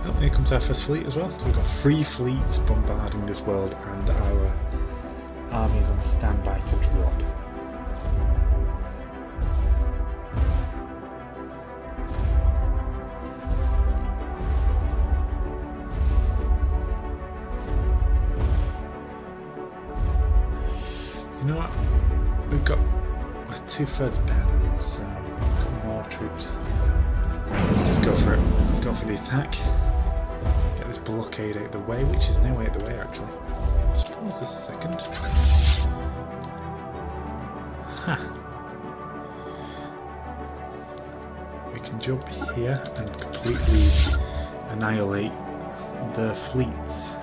Oh, here comes our first fleet as well. So we've got 3 fleets bombarding this world and our armies on standby to drop. You know what? We're 2/3 better than them, so we've got more troops. Let's just go for it. Let's go for the attack. Get this blockade out of the way, which is no way out of the way actually. Just pause this a second. Ha! We can jump here and completely annihilate the fleets.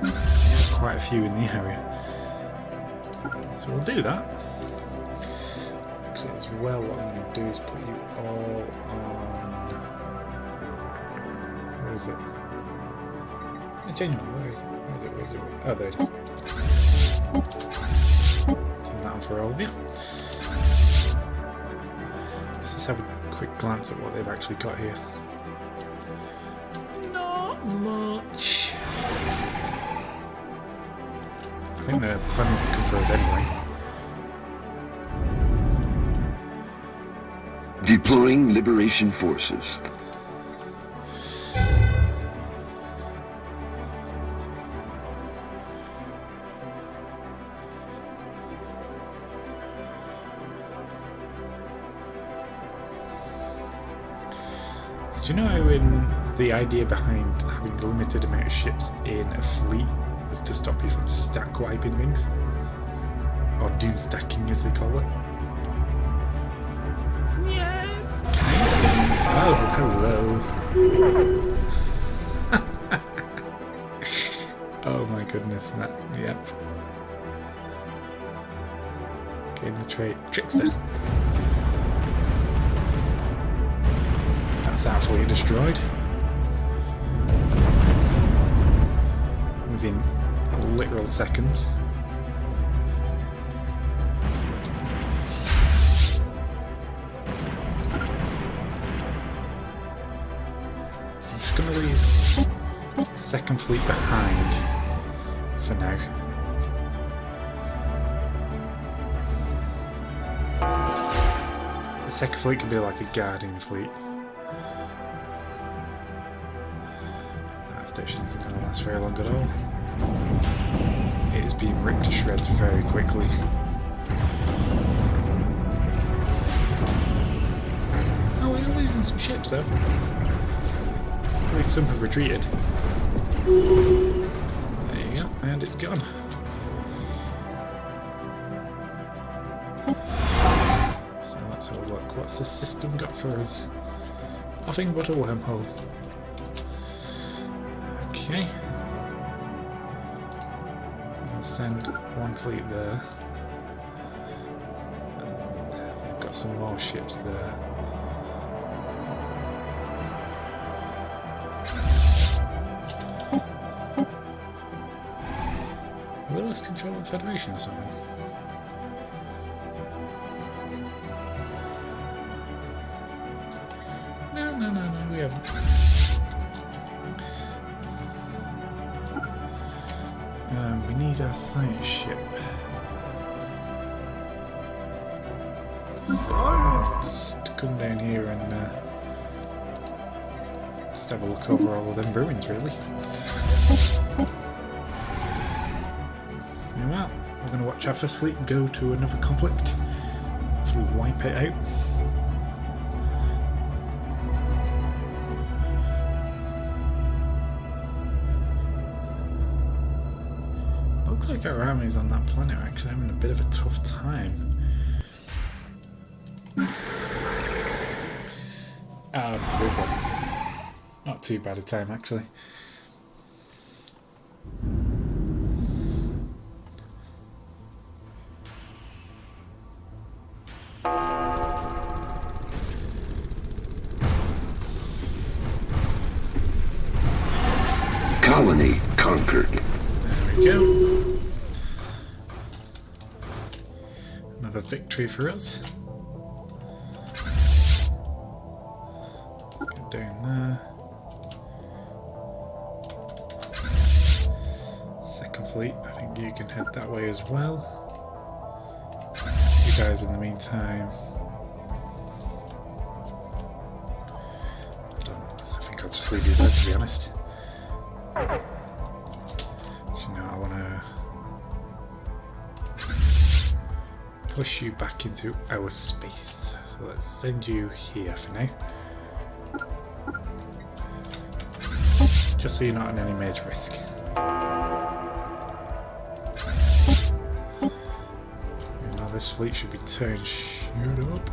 There's quite a few in the area. So we'll do that. Actually, as well, what I'm going to do is put you all on. Where is it? Genuinely, where is it? Where is it? Where is it? Oh, there it is. Turn that on for all of you. Let's just have a quick glance at what they've actually got here. Not much. I think they're planning to come for us anyway.
Deploying liberation forces.
Do you know how the idea behind having a limited amount of ships in a fleet is to stop you from stack wiping things? Or doom stacking as they call it? Yes! Oh, hello! Oh my goodness, that, yep. Getting the trait. Trickster! That's absolutely destroyed. Within literal seconds. I'm just going to leave the second fleet behind for now. The second fleet can be like a guarding fleet. That station isn't going to last very long at all. It is being ripped to shreds very quickly. Oh, we're losing some ships though. At least some have retreated. There you go, and it's gone. So let's have a look. What's the system got for us? Nothing but a wormhole. Okay. I'll send one fleet there. And they've got some more ships there. Will this control the Federation or something? No, we haven't. We need our science ship. So let's come down here and just have a look over all of them ruins, really. Well, we're going to watch our first fleet go to another conflict. Hopefully wipe it out. Looks like think our armies on that planet are actually having a bit of a tough time. Not too bad a time actually.
Colony conquered.
There we go. Another victory for us. Let's go down there. Second fleet, I think you can head that way as well. You guys in the meantime. I think I'll just leave you there, to be honest. You know, I want to push you back into our space. So let's send you here for now. Just so you're not in any major risk. Now this fleet should be turned shut up.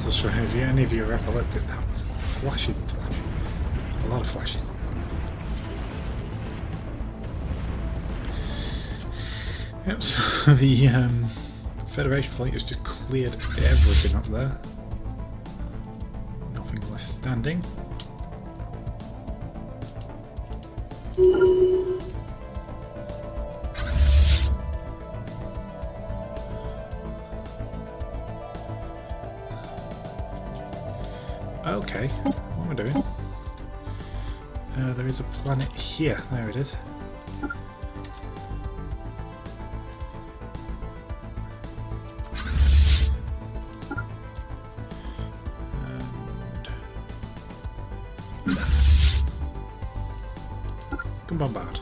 So if any of you are epileptic, that was a flashing flash. A lot of flashing. Yep, so the Federation fleet has just cleared everything up there. Nothing left standing. Okay, what am I doing? There is a planet here. There it is. And come bombard.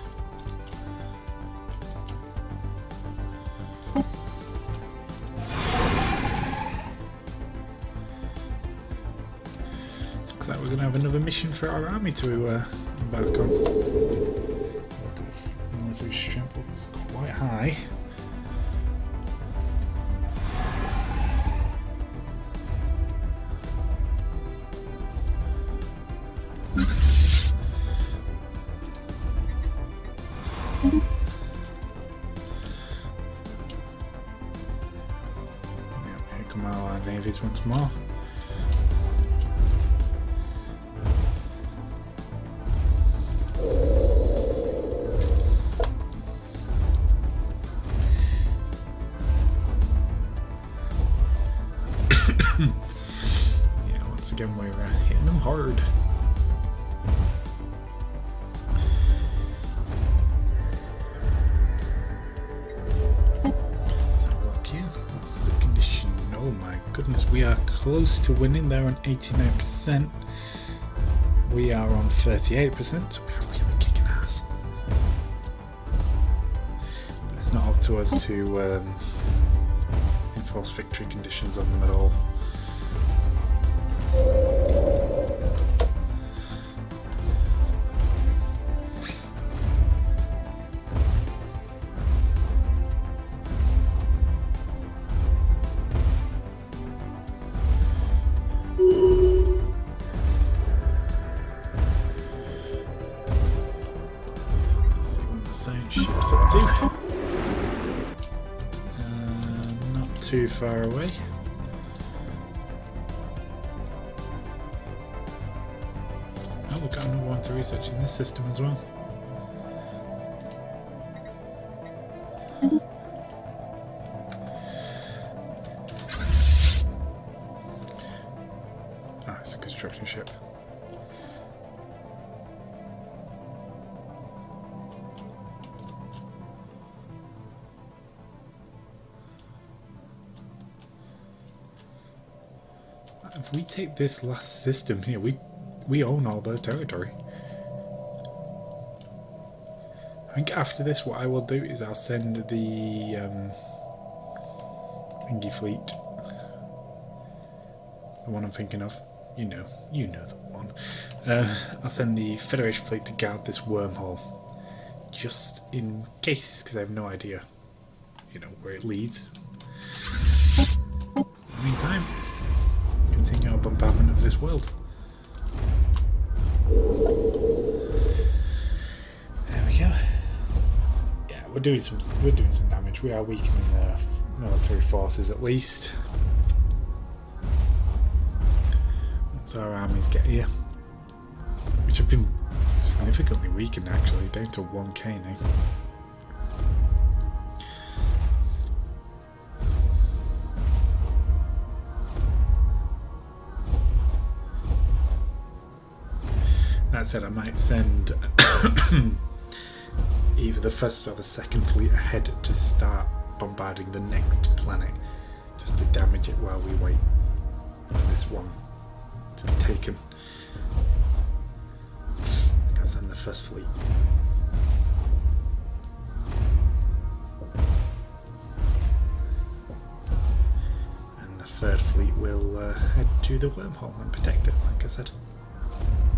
Looks like we're going to have another mission for our army to embark on. Military strength looks quite high. Yep, here come our navies once more. Yeah, once again we're hitting them hard. So look here, what's the condition? Oh my goodness, we are close to winning. They're on 89%. We are on 38%, so we are really kicking ass. But it's not up to us to enforce victory conditions on them at all. Let's see what the same ship's up to. Not too far away. Oh, we've got another one to research in this system as well. Ah, it's a construction ship. If we take this last system here, we own all the territory. I think after this what I will do is I'll send the thingy fleet, the one I'm thinking of, you know the one. I'll send the Federation fleet to guard this wormhole, just in case, because I have no idea, where it leads. In the meantime, continue our bombardment of this world. There we go. Yeah, we're doing some damage. We are weakening the military forces at least. Once our armies get here, which have been significantly weakened actually, down to 1k now. That said, I might send either the first or the second fleet ahead to start bombarding the next planet, just to damage it while we wait for this one to be taken. I'll send the first fleet. And the third fleet will head to the wormhole and protect it, like I said.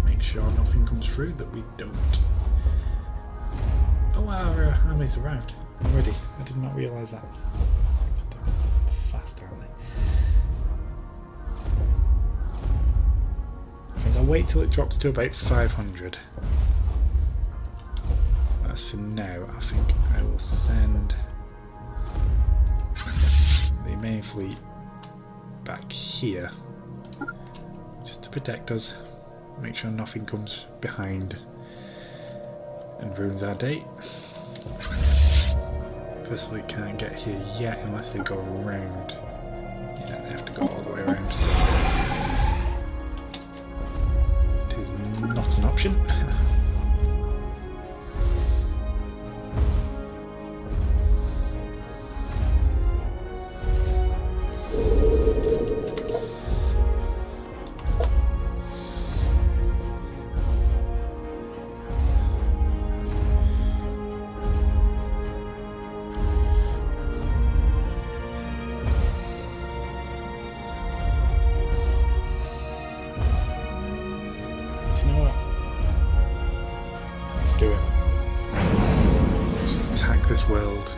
Make sure nothing comes through that we don't. Oh, our army's arrived already. I did not realise that. They're fast, aren't they? I think I'll wait till it drops to about 500. As for now, I think I will send the main fleet back here, just to protect us. Make sure nothing comes behind and ruins our day. First fleet can't get here yet unless they go around. Yeah, they have to go all the way around, so it is not an option. Do it. Just attack this world.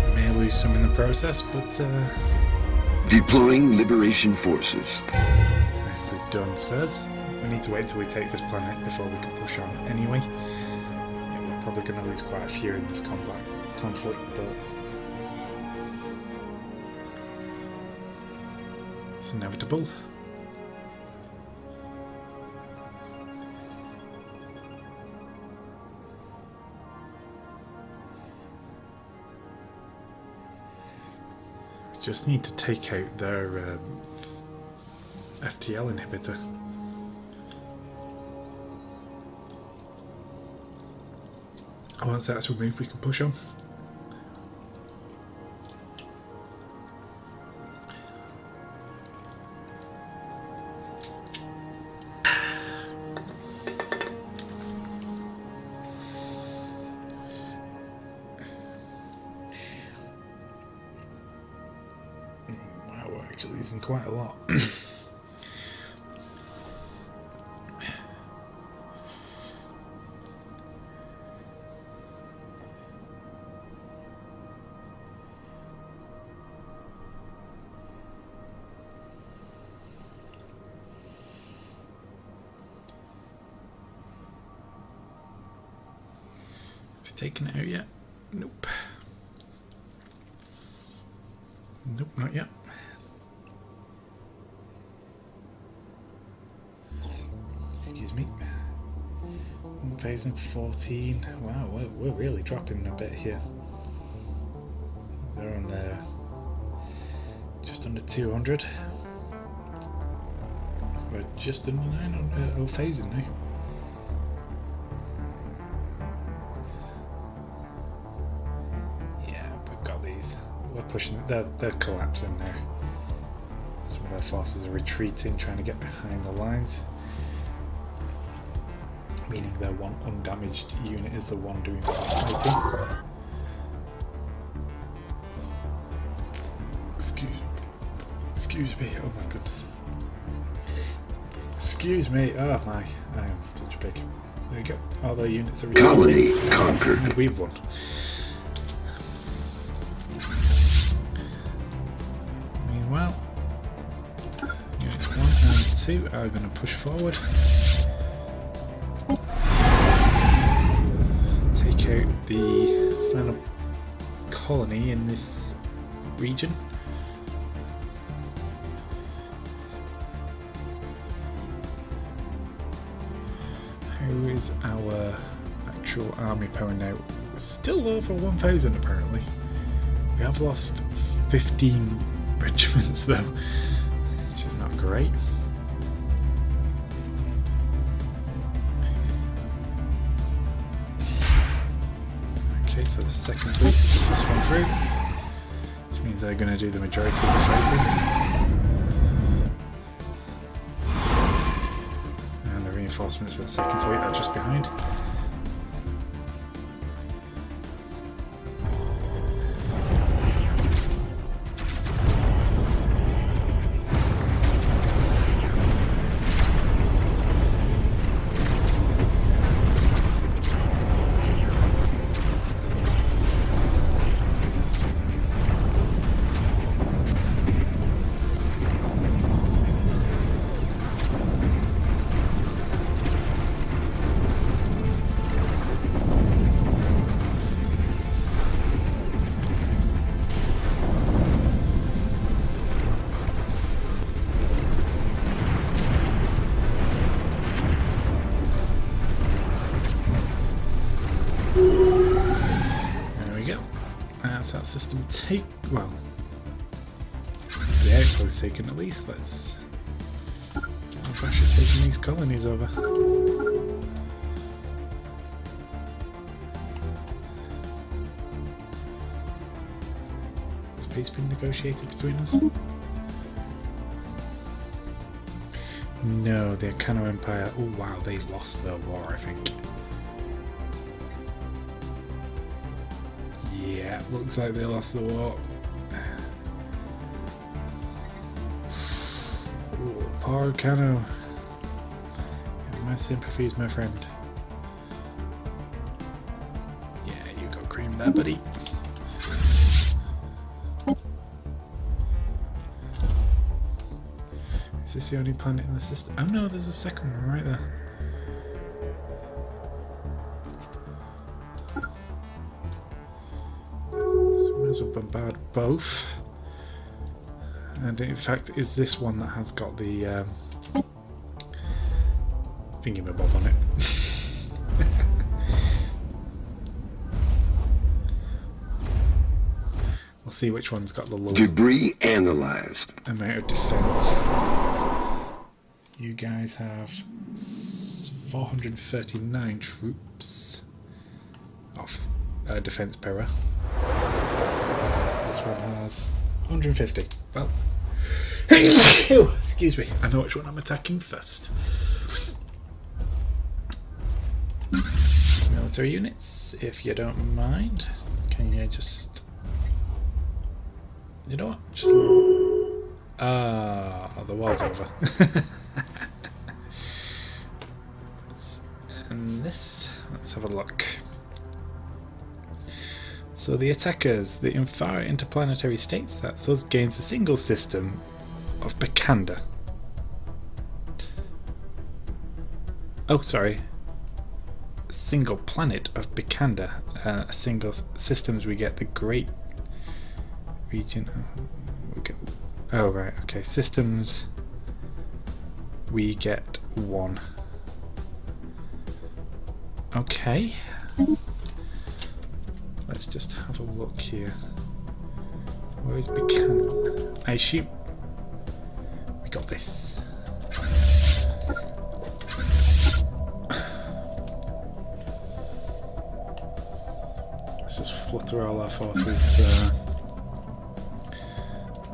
We may lose some in the process, but
Deploying liberation forces.
nicely done, sirs. We need to wait till we take this planet before we can push on anyway. Yeah, we're probably going to lose quite a few in this conflict, but it's inevitable. We just need to take out their FTL inhibitor. Once that's removed, we can push on. Wow, we're actually losing quite a lot. Taken it out yet? Nope. Nope, not yet. Excuse me. 1014. Wow, we're really dropping a bit here. They're on there just under 200. We're just under 900. Oh, phasing now. We're pushing. They're collapsing now. Some of their forces are retreating, trying to get behind the lines. Meaning their one undamaged unit is the one doing the fighting. Excuse me, oh my goodness. Excuse me, oh my, I am such a big. There we go, all their units are retreating.
Colony conquered.
And we've won. Meanwhile, units 1 and 2 are going to push forward. Take out the final colony in this region. How is our actual army power now? Still over 1,000 apparently. We have lost 15 regiments though, which is not great. Okay, so the second fleet is this one through, which means they're going to do the majority of the fighting. And the reinforcements for the second fleet are just behind. That system well, the outpost taken at least. Let's bash at taking these colonies over. Has peace been negotiated between us? No, the Akano Empire. Oh wow, they lost their war, I think. Yeah, looks like they lost the war. Ooh, poor Kano. My sympathies, my friend. Yeah, you go cream there, buddy. Is this the only planet in the system? Oh no, there's a second one right there. Bombard both, and in fact is this one that has got the thingamabob on it. We'll see which one's got the lowest
debris analyzed
amount of defense. You guys have 439 troops of defense power. This one has 150. Well, excuse me. I know which one I'm attacking first. Military units, if you don't mind, can you just? You know what? Just. The war's over. And this. Let's have a look. So the attackers, the Infara interplanetary states, that's us, gains a single system of Bakanda. Oh, sorry. A single planet of Bakanda. Single systems we get the Great Region. Oh, right, okay. Systems we get 1. Okay. Let's just have a look here. Where is Buchanan? I assume we got this. Let's just flutter all our forces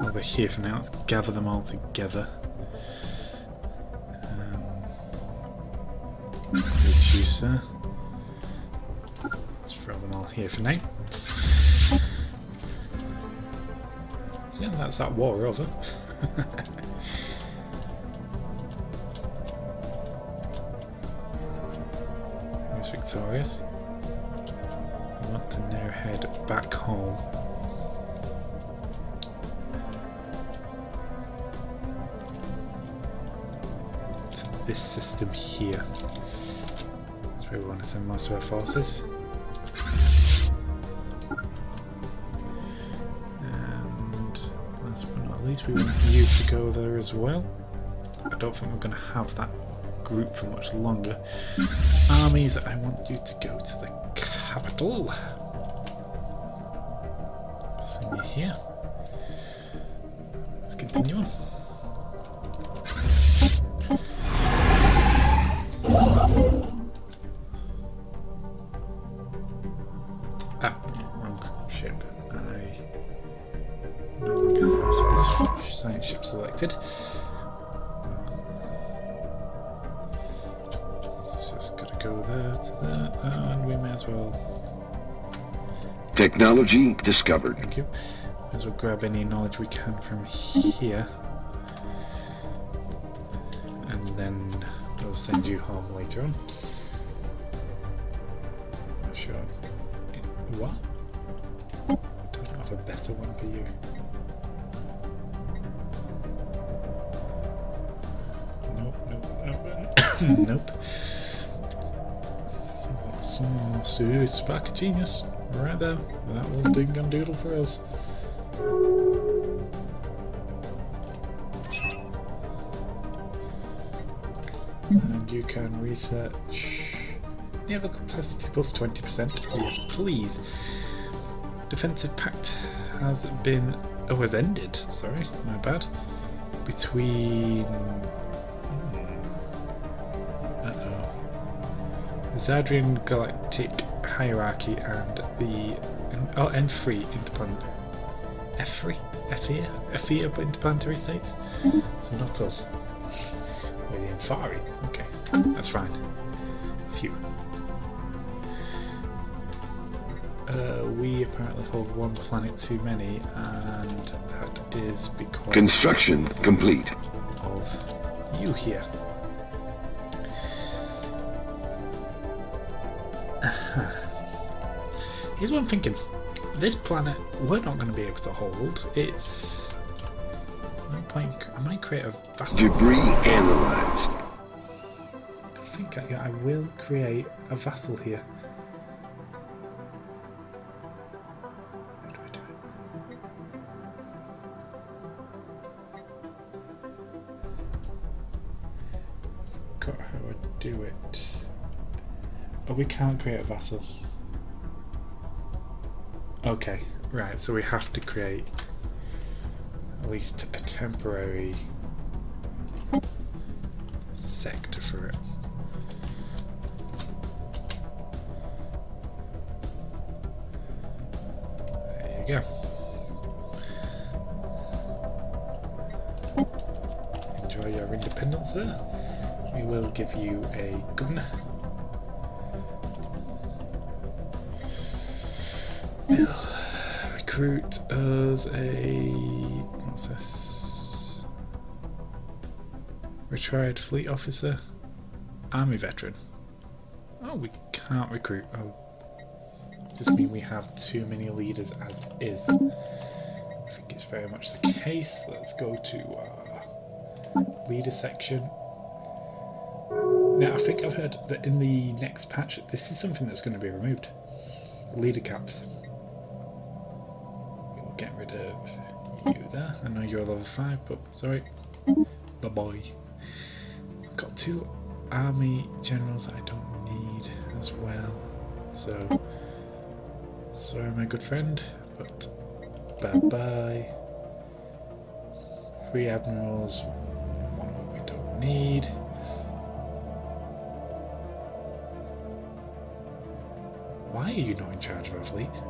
over here for now. Let's gather them all together. Reducer. Let's throw them all here for now. So yeah, that's that war over. Who's victorious? I want to now head back home. To this system here. That's where we want to send most of our forces. And last but not least, we want you to go there as well. I don't think we're going to have that group for much longer. Armies, I want you to go to the capital. Send you here. Let's continue on. Wrong ship. I no longer have this science ship selected. Go there to there, and we may as well.
Technology discovered.
Thank you. May as well grab any knowledge we can from here, and then we'll send you home later on. Not sure. What? I don't have a better one for you. Nope. Nope. Some serious spark of genius right there. That will ding and doodle for us. And you can research. Naval capacity plus 20%. Yes, please. Defensive pact has been. Oh, has ended. Sorry, my bad. Between. Zadrian Galactic Hierarchy and the N3 F3 interplanetary states. So not us. We're the Enfari. Okay, that's fine. Phew. We apparently hold one planet too many, and that is because
construction complete
of you here. Here's what I'm thinking. This planet we're not going to be able to hold. It's no point. I might create a vassal.
Debris analyzed.
I think I will create a vassal here. How do I do it? Forgot how I do it. Oh, we can't create a vassal. Okay, right, so we have to create at least a temporary sector for it. There you go. Enjoy your independence there. We will give you a gun. Recruit as a what's this? Retired fleet officer, army veteran. Oh, we can't recruit. Oh, does this mean we have too many leaders as is? I think it's very much the case. Let's go to leader section. Now, I think I've heard that in the next patch, this is something that's going to be removed. Leader caps. We'll get rid of you there. I know you're level 5, but sorry. Bye bye. Got 2 army generals I don't need as well. So, sorry, my good friend, but bye bye. 3 admirals, 1 we don't need. Why are you not in charge of our fleet?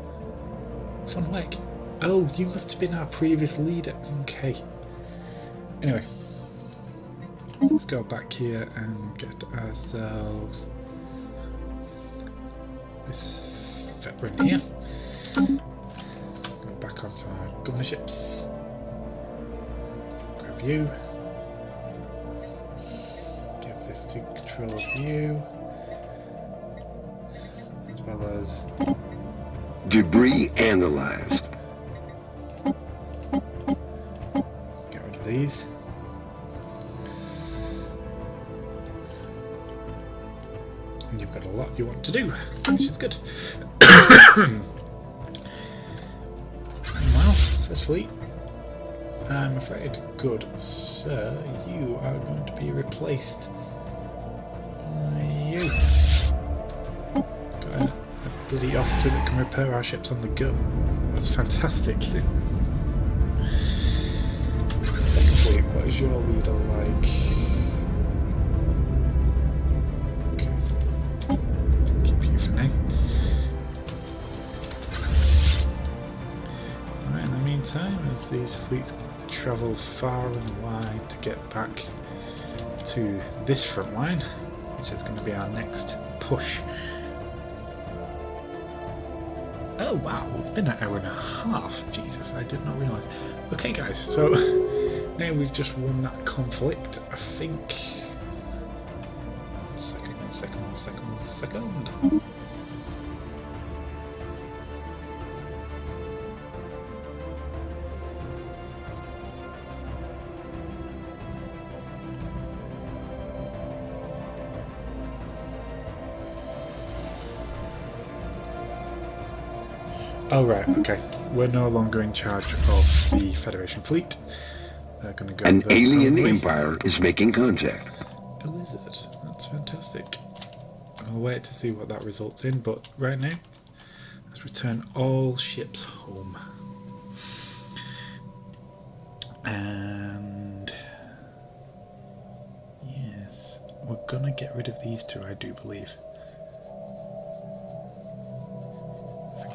Fun work. Oh, you must have been our previous leader. Okay. Anyway, let's go back here and get ourselves this veteran here. Go back onto our governorships. Grab you. Give this to control of you. As well as...
Debris analyzed.
Let's get rid of these. And you've got a lot you want to do, which is good. Well, first fleet. I'm afraid, good sir, you are going to be replaced by you. Got a bloody officer that can repair our ships on the go. That's fantastic. Second fleet, what is your leader like? Okay. Keep you for now. Alright, in the meantime, as these fleets travel far and wide to get back to this front line, which is going to be our next push. Oh wow, it's been an hour and a half. Jesus, I did not realise. Okay guys, so now we've just won that conflict, I think. One second. Oh right, okay. We're no longer in charge of the Federation fleet. They're going to go.
An alien
probably.
empire is making contact.
Oh, is it? That's fantastic. I'll wait to see what that results in, but right now, let's return all ships home. And yes, we're gonna get rid of these two, I do believe.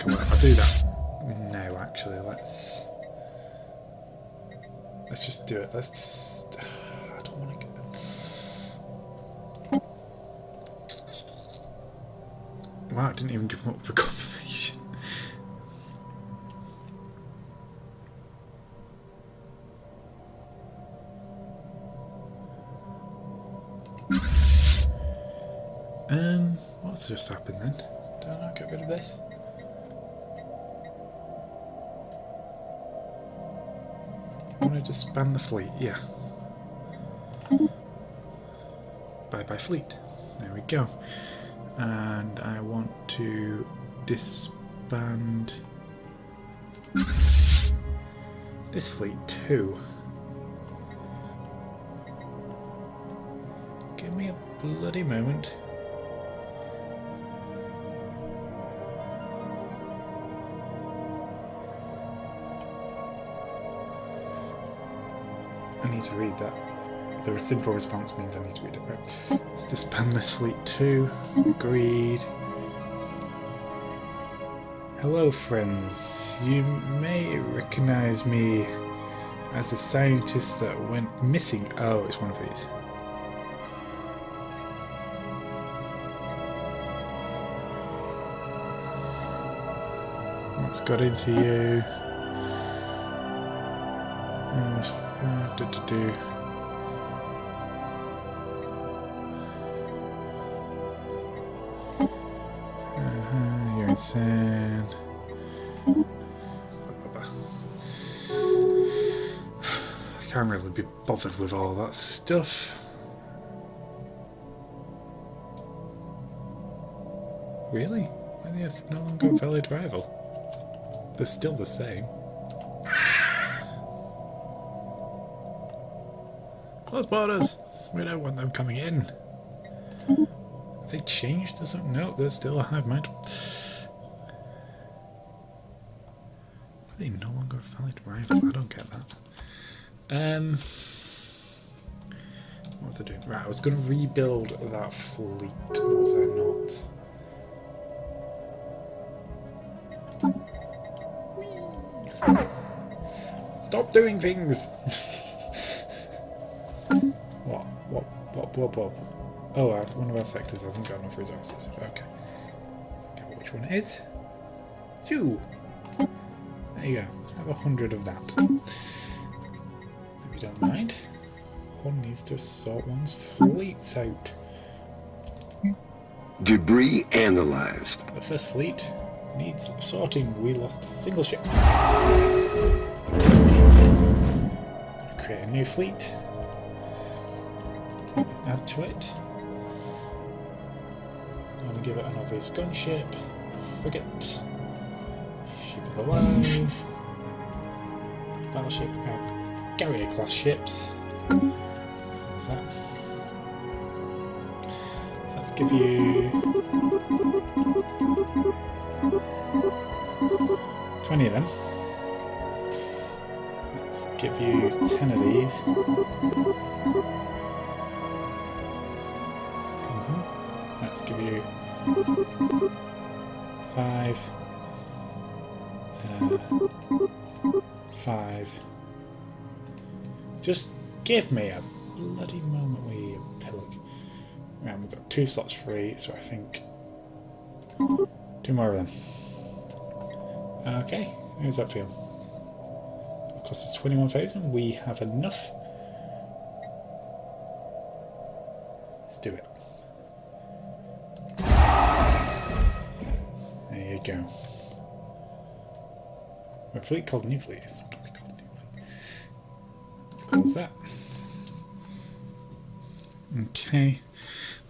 I'll do that. No, actually, let's just do it. Let's just, I don't want to get... Wow, I didn't even give them up for confirmation. What's just happened then? Did I not get rid of this? I want to disband the fleet, yeah. Bye-bye fleet. There we go. And I want to disband this fleet too. Give me a bloody moment. I need to read that. The simple response means I need to read it. Right. Let's disband this fleet too. Agreed. Hello friends. You may recognize me as a scientist that went missing. Oh, it's one of these. What's got into you? You're insane. I can't really be bothered with all that stuff. Really? Why are they no longer a valid rival? They're still the same. Close borders! We don't want them coming in. Have they changed or something? No, they're still a hive mind. Are they no longer a valid rival? I don't get that. What was I doing? Right, I was going to rebuild that fleet, was I not? doing things. What? Oh, one of our sectors hasn't got enough resources. Okay. Which one it is? You. There you go. Have 100 of that. If you don't mind. One needs to sort one's fleets out.
Debris analyzed.
The first fleet needs sorting. We lost a single ship. Create a new fleet. Add to it. And give it an obvious gunship. Frigate. Ship of the line. Battleship. Carrier class ships. What's that? So let's give you 20 of them. Let's give you 10 of these. Let's give you 5. 5. Just give me a bloody moment, we pillock. Right, we've got 2 slots free, so I think 2 more of them. Okay, how does that feel? It costs us 21,000. We have enough. Let's do it. There you go. A fleet called New Fleet. It's not really called New Fleet. Let's close that. Okay.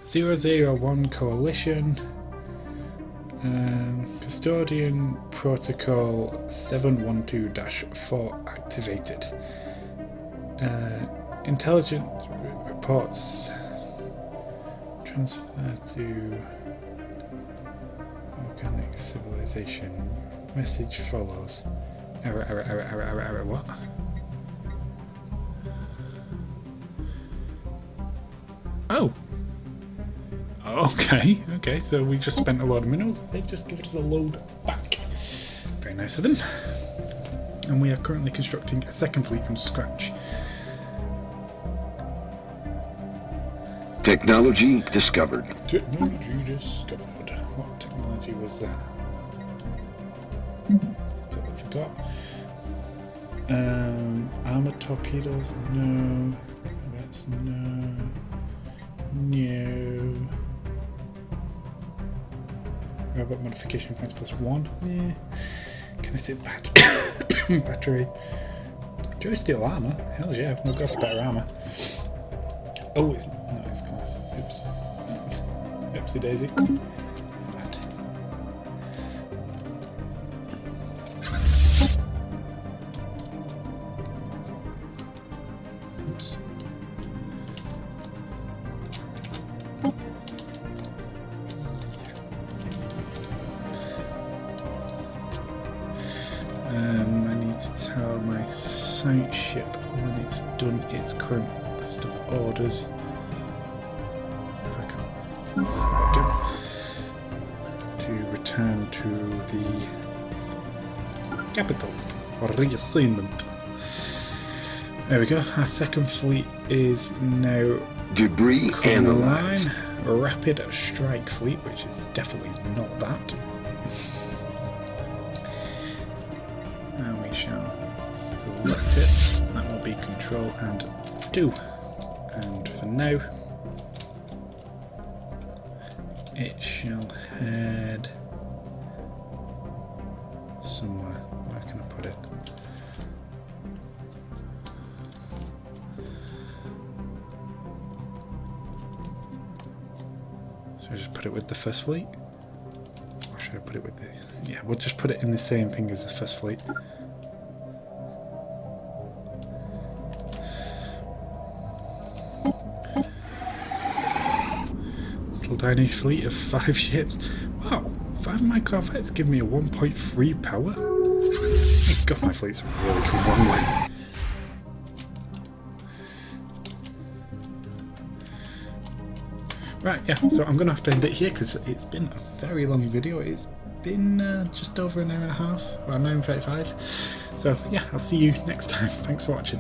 001 Coalition. Custodian Protocol 712-4 activated. Intelligence reports transfer to organic civilization. Message follows. Error, what? Oh! Okay, so we just spent a load of minerals. They've just given us a load back. Very nice of them. And we are currently constructing a second fleet from scratch.
Technology discovered.
Technology discovered. What technology was that? Totally forgot. Armored torpedoes? No. That's no. No. Robot modification points +1. Yeah. Can I sit battery? Do I steal armor? Hell yeah, we'll go for better armor. Oh, it's not his class. Oops. Oopsie daisy. Bad. Oops. I need to tell my site ship when it's done its current list of orders. If I can. There we go. To return to the capital. Or reassignment. There we go. Our second fleet is now
Debris analyzed.
a rapid strike fleet, which is definitely not that. And we shall select it. That will be Control and 2. And for now, it shall head somewhere. Where can I put it? Should I just put it with the first fleet? Or should I put it with the... Yeah, we'll just put it in the same thing as the first fleet. Little tiny fleet of 5 ships. Wow, 5 of my corvettes give me a 1.3 power? Oh god, my fleet's really come one way. Right, yeah, so I'm going to have to end it here because it's been a very long video. It's been just over an hour and a half, well, 9:35. So yeah, I'll see you next time. Thanks for watching.